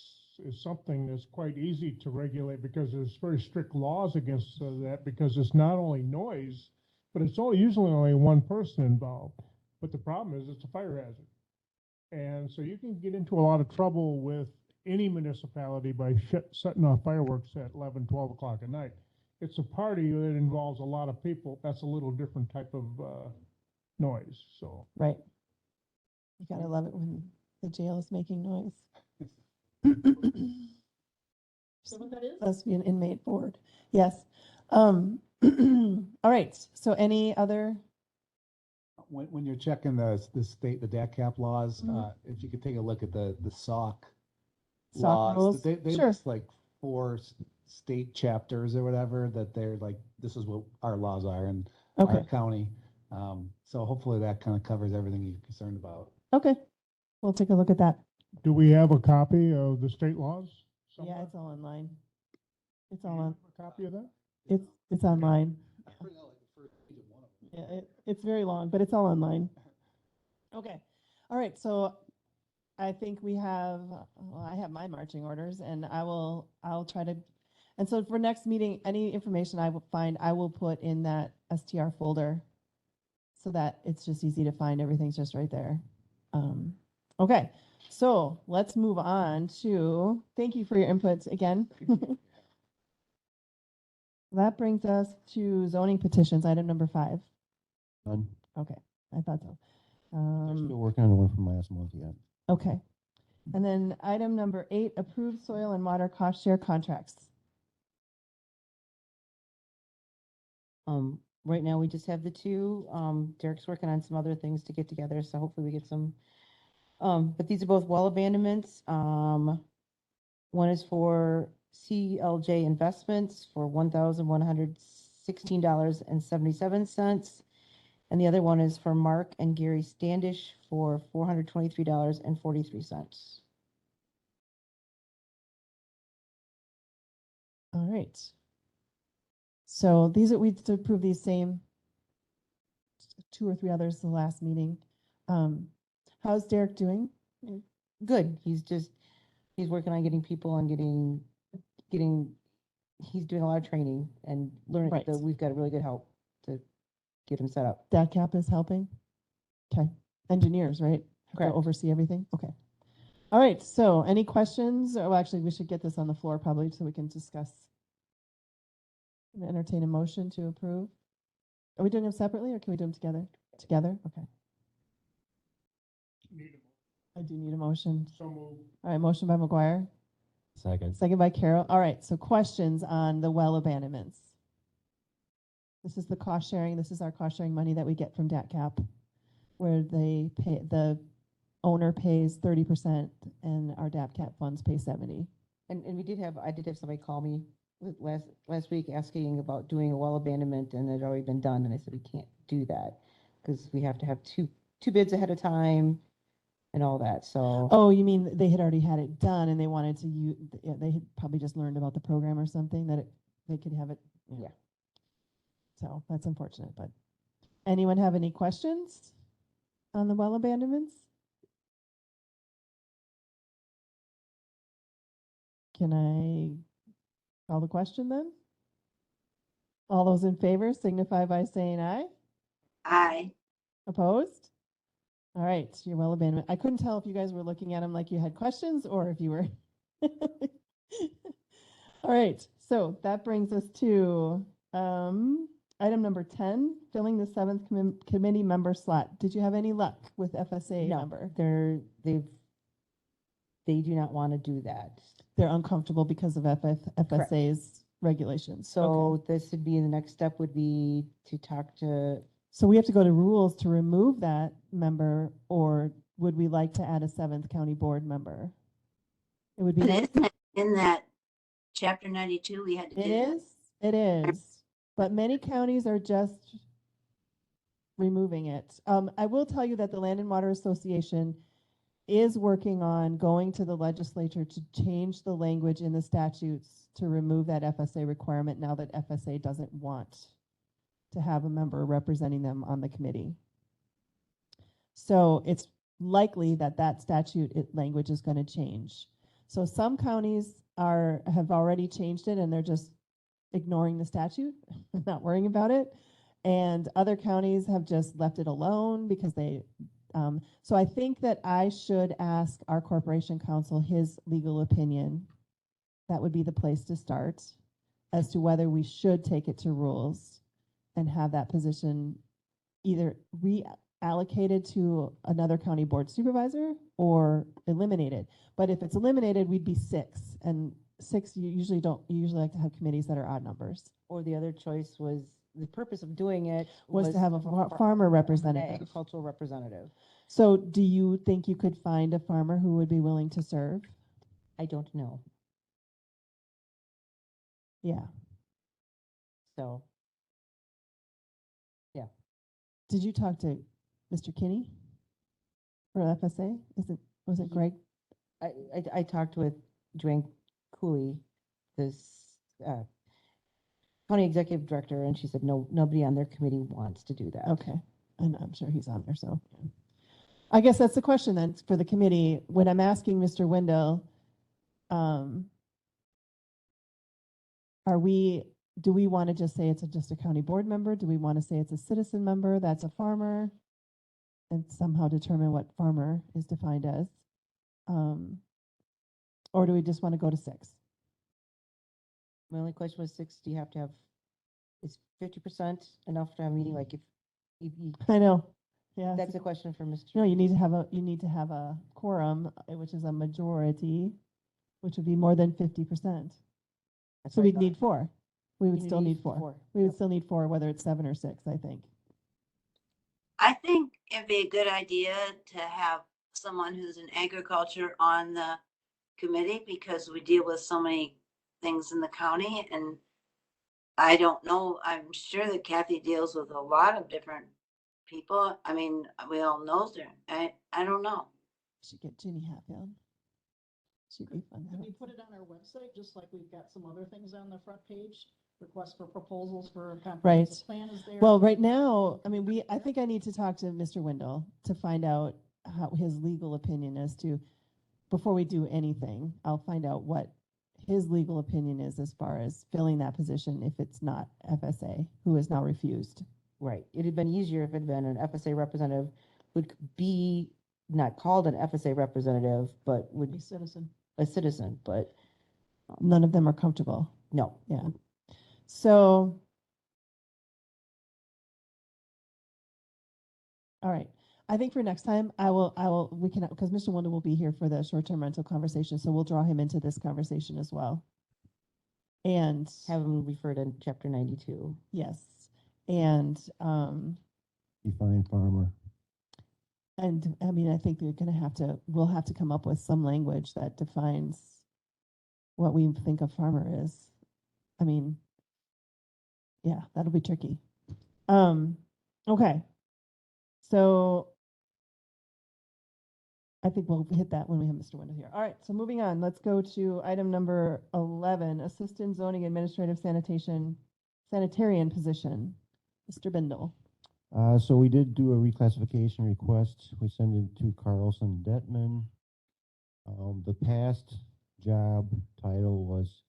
is something that's quite easy to regulate because there's very strict laws against that, because it's not only noise, but it's usually only one person involved. But the problem is it's a fire hazard. And so you can get into a lot of trouble with any municipality by setting off fireworks at 11, 12 o'clock at night. It's a party that involves a lot of people. That's a little different type of noise, so. Right. You gotta love it when the jail is making noise. So what that is? Must be an inmate board. Yes. All right. So any other when you're checking the DAC cap laws, Mhm. if you could take a look at the SOC SOC laws, rules? they Sure. list like 4 state chapters or whatever that they're like, this is what our laws are in our Okay, county. So hopefully that kind of covers everything you're concerned about. okay. We'll take a look at that. Do we have a copy of the state laws? Yeah, somewhere? it's all online. It's Do you all on, have a copy of that? it's online. I printed out like the first page of one of them. Yeah, it's very long, but it's all online. Okay. All right. So I think we have, well, I have my marching orders and I'll try to, and so for next meeting, any information I will find, I will put in that STR folder so that it's just easy to find. Everything's just right there. Okay. So let's move on to, thank you for your input again. That brings us to zoning petitions, item number 5. None. Okay, I thought so. They're still working on the one from last month yet. Okay. And then item number 8, approved soil and water cost share contracts. Right now, we just have the 2. Derek's working on some other things to get together, so hopefully we get some. But these are both well abandonments. One is for CLJ Investments for $1,116.77. And the other one is for Mark and Gary Standish for $423.43. All right. So these are, we to approve these same 2 or 3 others the last meeting. How's Derek doing? Good. He's working on getting people and getting, he's doing a lot of training and learning Right. that we've got really good help to get him set up. DAC is helping? Okay. Engineers, right? Have to Correct. oversee everything? Okay. All right. So any questions? Or well, actually, we should get this on the floor probably so we can discuss. Entertain a motion to approve. Are we doing them separately or can we do them together? Together? Okay. I do need a motion. So moved. All right, motion by McGuire, Second. second by Carroll. All right, so questions on the well abandonments. This is the cost sharing. This is our cost sharing money that we get from DATCAP, where they pay, the owner pays 30% and our DATCAP funds pay 70. And I did have somebody call me last week asking about doing a well abandonment and it had already been done. And I said, we can't do that because we have to have two bids ahead of time and all that. So. Oh, you mean they had already had it done and they wanted to use, they had probably just learned about the program or something that they could have it. Yeah. So that's unfortunate, but anyone have any questions on the well abandonments? Can I call the question then? All those in favor signify by saying aye. Aye. Opposed? All right, your well abandonment. I couldn't tell if you guys were looking at them like you had questions or if you were. All right, so that brings us to item number 10, filling the 7th committee member slot. Did you have any luck with FSA No, member? they do not want to do that. They're uncomfortable because of FSA's regulations. So Okay. this would be, the next step would be to talk to, So we have to go to rules to remove that member, or would we like to add a 7th county board member? It would be. And isn't it in that chapter 92 we had to do that? It is, but many counties are just removing it. I will tell you that the Land and Water Association is working on going to the legislature to change the language in the statutes to remove that FSA requirement now that FSA doesn't want to have a member representing them on the committee. So it's likely that that statute language is going to change. So some counties have already changed it and they're just ignoring the statute, not worrying about it. And other counties have just left it alone because they, so I think that I should ask our corporation counsel his legal opinion. That would be the place to start as to whether we should take it to rules and have that position either reallocated to another county board supervisor or eliminated. But if it's eliminated, we'd be 6, and 6 you usually like to have committees that are odd numbers. or the other choice was the purpose of doing it Was to have a farmer farmer an representative. agricultural representative. So do you think you could find a farmer who would be willing to serve? I don't know, Yeah. so. Did you talk to Mr. Kinney for FSA? Was it Greg? I talked with Joanne Cooley, this county executive director, and she said, no, nobody on their committee wants to do that. Okay. And I'm sure he's on there, so. Yeah. I guess that's the question then for the committee. When I'm asking Mr. Wendell, do we want to just say it's just a county board member? Do we want to say it's a citizen member that's a farmer? And somehow determine what farmer is defined as? Or do we just want to go to 6? My only question was 6, do you have to have, is 50% enough to have a meeting? Like if you, I know. Yeah. that's a question for Mr. No, you need to have a quorum, which is a majority, which would be more than 50%. That's So what I we'd thought. need 4. We would You still need 4. We would still need 4, whether it's 7 or 6, I think. I think it'd be a good idea to have someone who's in agriculture on the committee because we deal with so many things in the county, and I don't know, I'm sure that Kathy deals with a lot of different people. I mean, we all know her. I don't know. Should get Ginny Hatfield. She'd be fun. Can we put it on our website, just like we've got some other things on the front page? Request for proposals for a comprehensive plan is there. Well, right now, I mean, I think I need to talk to Mr. Wendell to find out how his legal opinion is to, before we do anything, I'll find out what his legal opinion is as far as filling that position if it's not FSA, who is now refused. Right. It'd have been easier if it had been an FSA representative would be not called an FSA representative, but would A be citizen. a citizen, but None of them are comfortable. no. Yeah. So, all right. I think for next time, we can, because Mr. Wendell will be here for the short-term rental conversation, so we'll draw him into this conversation as well. And Have them refer to chapter 92. yes, and Define farmer. and I mean, I think we'll have to come up with some language that defines what we think a farmer is. I mean, yeah, that'll be tricky. Okay. So I think we'll hit that when we have Mr. Wendell here. All right, so moving on, let's go to item number 11, Assistant Zoning Administrative Sanitarian position. Mr. Bindle. So we did do a reclassification request. We sent it to Carlson Detman. The past job title was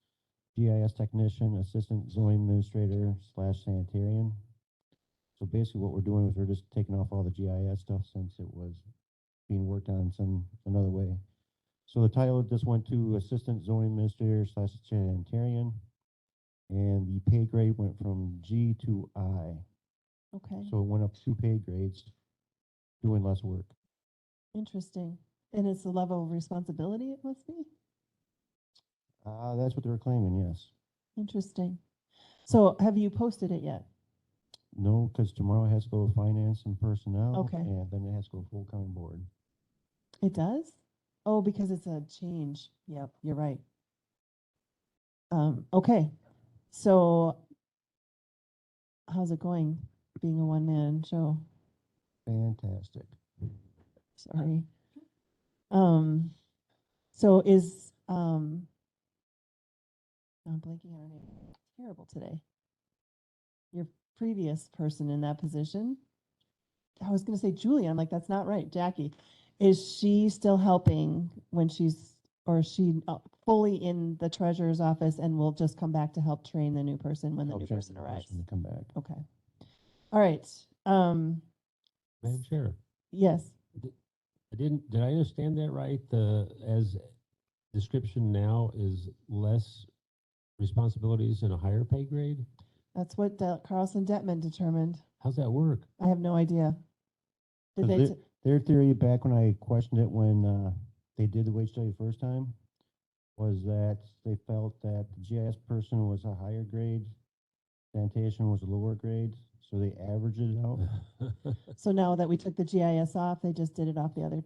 GIS Technician, Assistant Zoning Administrator / Sanitarian. So basically what we're doing is we're just taking off all the GIS stuff since it was being worked on another way. So the title just went to Assistant Zoning Administrator / Sanitarian, and the pay grade went from G to I. Okay, So it went up 2 pay grades, doing less work. interesting. And it's the level of responsibility it must be? That's what they were claiming, yes. Interesting. So have you posted it yet? No, because tomorrow it has to go to finance and personnel. Okay. And then it has to go to full county board. It does? Oh, because it's a change. Yep, you're right. Okay, so how's it going being a one-man show? Fantastic. Sorry. So is, I'm blanking on her name. Terrible today. Your previous person in that position, I was gonna say Julie, I'm like, that's not right, Jackie. Is she still helping when or is she fully in the treasurer's office and will just come back to help train the new person when the I'll new check person the arrives? person to come back. Okay. All right. Madam Chair, Yes. did I understand that right? As description now is less responsibilities in a higher pay grade? That's what Carlson Detman determined. How's that work? I have no idea. Did 'Cause they? their theory back when I questioned it when they did the wage study the first time was that they felt that the GIS person was a higher grade Sanitation was a lower grade, so they averaged it out. So now that we took the GIS off, they just did it off the other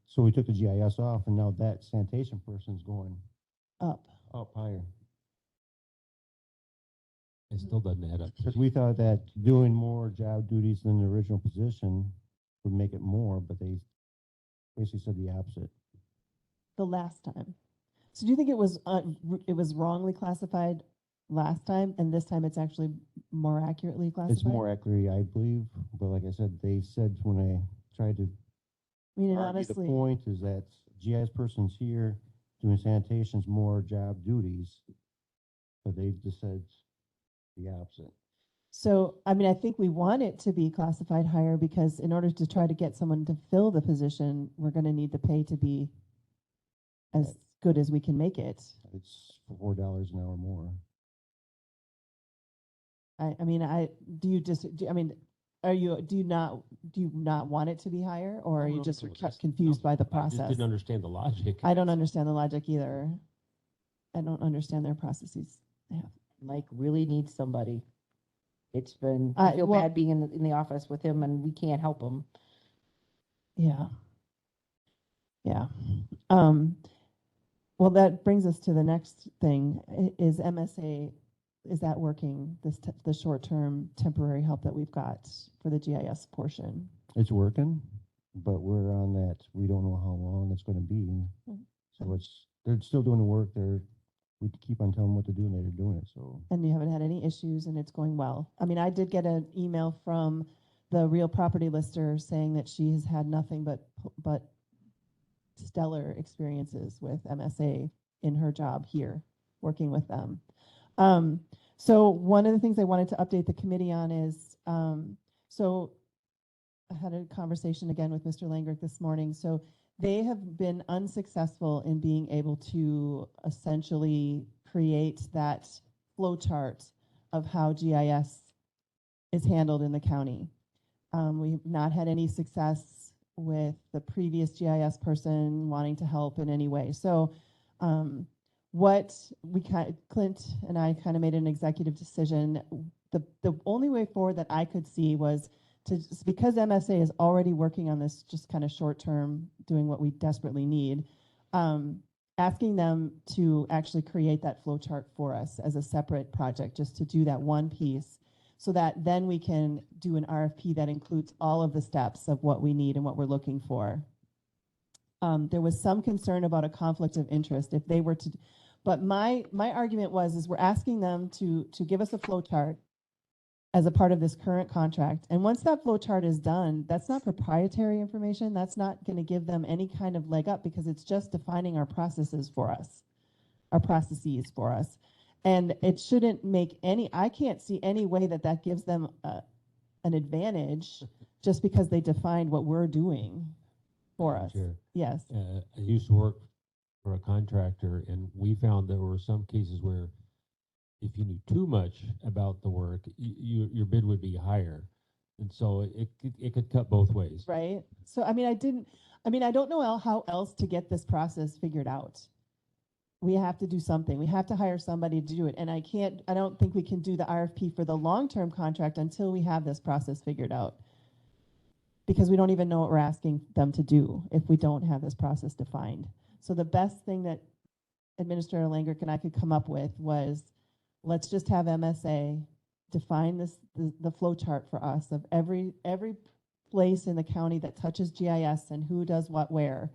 So we took the GIS off, and now that sanitation person's going up. up higher. It still doesn't add up. Because we thought that doing more job duties than the original position would make it more, but they basically said the opposite. The last time. So do you think it was wrongly classified last time, and this time it's actually more accurately classified? It's more accurate, I believe, but like I said, they said when I tried to I mean, and argue the honestly, point is that GIS person's here doing sanitation's more job duties, but they just said the opposite. so, I mean, I think we want it to be classified higher because in order to try to get someone to fill the position, we're gonna need the pay to be as good as we can make it. It's $4 an hour more. I mean, do you not want it to be higher, or are you just confused by the I just process? didn't understand the logic. I don't understand the logic either. I don't understand their processes. Mike really needs somebody. It's been, I- I feel well- bad being in the office with him and we can't help him. Yeah. Yeah. Well, that brings us to the next thing. Is MSA, is that working, the short-term temporary help that we've got for the GIS portion? It's working, but we're on that, we don't know how long it's gonna be. So they're still doing the work, we keep on telling them what to do and they're doing it, so. And you haven't had any issues and it's going well? I mean, I did get an email from the real property lister saying that she has had nothing but stellar experiences with MSA in her job here, working with them. So one of the things I wanted to update the committee on is, so I had a conversation again with Mr. Langrick this morning. So they have been unsuccessful in being able to essentially create that flow chart of how GIS is handled in the county. We've not had any success with the previous GIS person wanting to help in any way. So Clint and I kind of made an executive decision. The only way forward that I could see was because MSA is already working on this just kind of short term, doing what we desperately need, asking them to actually create that flow chart for us as a separate project, just to do that one piece, so that then we can do an RFP that includes all of the steps of what we need and what we're looking for. There was some concern about a conflict of interest if they were to, but my argument is we're asking them to give us a flow chart as a part of this current contract. And once that flow chart is done, that's not proprietary information. That's not going to give them any kind of leg up because it's just defining our processes for us, our processes for us. And it shouldn't make I can't see any way that gives them an advantage just because they defined what we're doing for us. Chair. Yes. I used to work for a contractor and we found there were some cases where if you knew too much about the work, your bid would be higher. And so it could cut both ways. Right. So, I mean, I don't know how else to get this process figured out. We have to do something. We have to hire somebody to do it. And I don't think we can do the RFP for the long-term contract until we have this process figured out. Because we don't even know what we're asking them to do if we don't have this process defined. So the best thing that Administrator Langrick and I could come up with was, let's just have MSA define the flow chart for us of every place in the county that touches GIS and who does what where.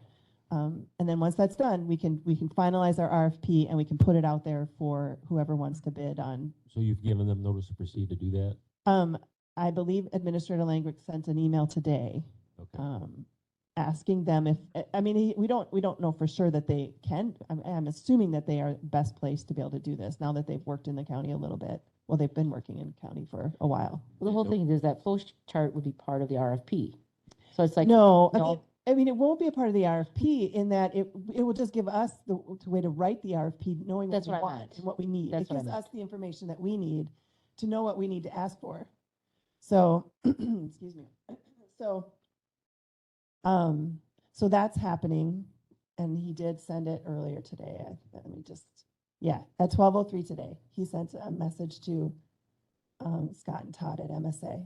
And then once that's done, we can finalize our RFP and we can put it out there for whoever wants to bid on. So you've given them notice to proceed to do that? I believe Administrator Langrick sent an email today, Okay. asking them if, we don't know for sure that they can. I'm assuming that they are best placed to be able to do this now that they've worked in the county a little bit. Well, they've been working in county for a while. Well, the whole thing is that flow chart would be part of the RFP. So it's like. No, No. I mean, it won't be a part of the RFP in that it will just give us the way to write the RFP, knowing what That's we what I want meant. and what we need. That's It what I gives meant. us the information that we need to know what we need to ask for. So, excuse me. So that's happening, and he did send it earlier today. Let me just, at 12:03 today, he sent a message to Scott and Todd at MSA.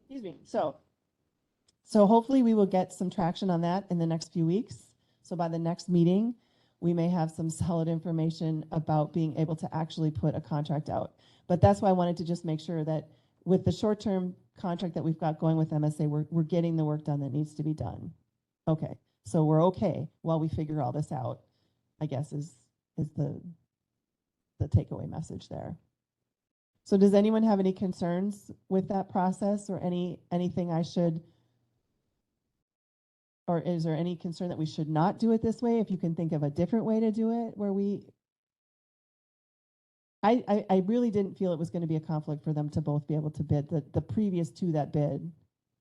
Excuse me. So hopefully we will get some traction on that in the next few weeks. So by the next meeting, we may have some solid information about being able to actually put a contract out. But that's why I wanted to just make sure that with the short-term contract that we've got going with MSA, we're getting the work done that needs to be done. Okay, so we're okay while we figure all this out, I guess is the takeaway message there. So does anyone have any concerns with that process or anything I should, or is there any concern that we should not do it this way? If you can think of a different way to do it where I really didn't feel it was going to be a conflict for them to both be able to bid. The previous two that bid,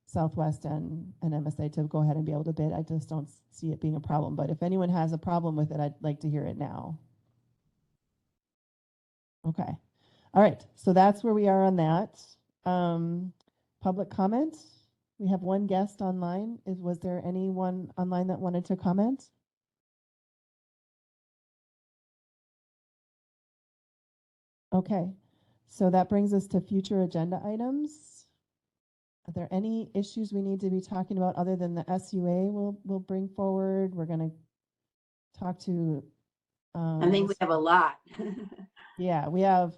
Southwest and MSA, to go ahead and be able to bid. I just don't see it being a problem. But if anyone has a problem with it, I'd like to hear it now. Okay. All right. So that's where we are on that. Public comment. We have one guest online. Was there anyone online that wanted to comment? Okay, so that brings us to future agenda items. Are there any issues we need to be talking about other than the SUA we'll bring forward? We're going to talk to. I think we have a lot. Yeah, we have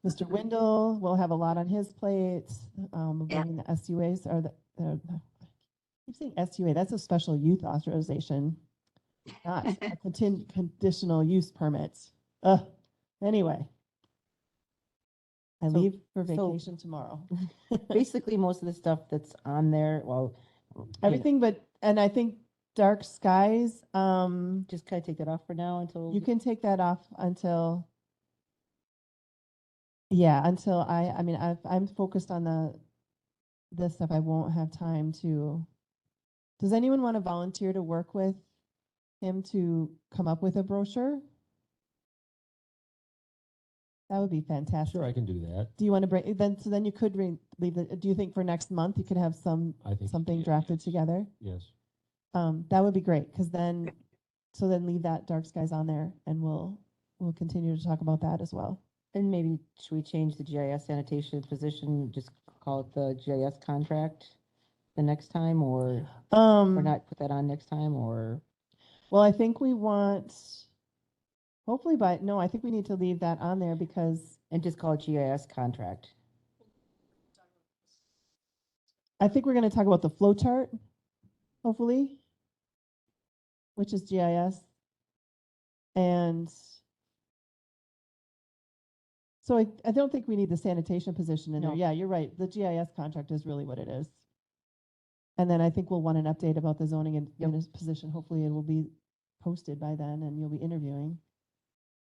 Mr. Windle. We'll have a lot on his plate. We're Yeah. bringing the SUAs or I keep saying SUA. That's a special youth authorization, not a conditional use permit. Anyway. I So- leave for so- vacation tomorrow. Basically, most of the stuff that's on there, well, Everything but, and I think dark skies, just kind of take that off for now until. you can take that off until, yeah, until I mean, I'm focused on this stuff. I won't have time to, does anyone want to volunteer to work with him to come up with a brochure? That would be fantastic. Sure, I can do that. Do you want to bring, then you could leave it, do you think for next month you could have I think something yeah, drafted yes. together? Yes. That would be great, because then leave that dark skies on there and we'll continue to talk about that as well. And maybe should we change the GIS sanitation position, just call it the GIS contract the next time, or not put that on next time, or? Well, I think we want, hopefully no, I think we need to leave that on there because And just call it GIS contract. I think we're going to talk about the flow chart, hopefully, which is GIS. And so I don't think we need the sanitation position in there. No. Yeah, you're right. The GIS contract is really what it is. And then I think we'll want an update about the zoning and position. Hopefully it will be posted by then and you'll be interviewing.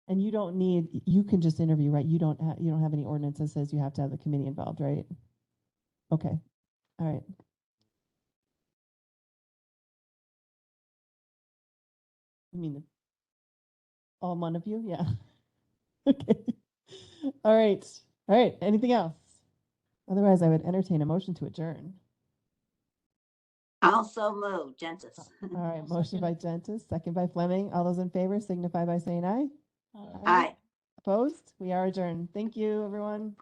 And you can just interview, right? You don't have any ordinance that says you have to have the committee involved, right? Okay. All right. I mean, all one of you? Yeah. Okay. All right. All right. Anything else? Otherwise, I would entertain a motion to adjourn. Also move, Gentis. All right. Motion by Gentis, second by Fleming. All those in favor signify by saying aye. Aye. Opposed? We are adjourned. Thank you, everyone.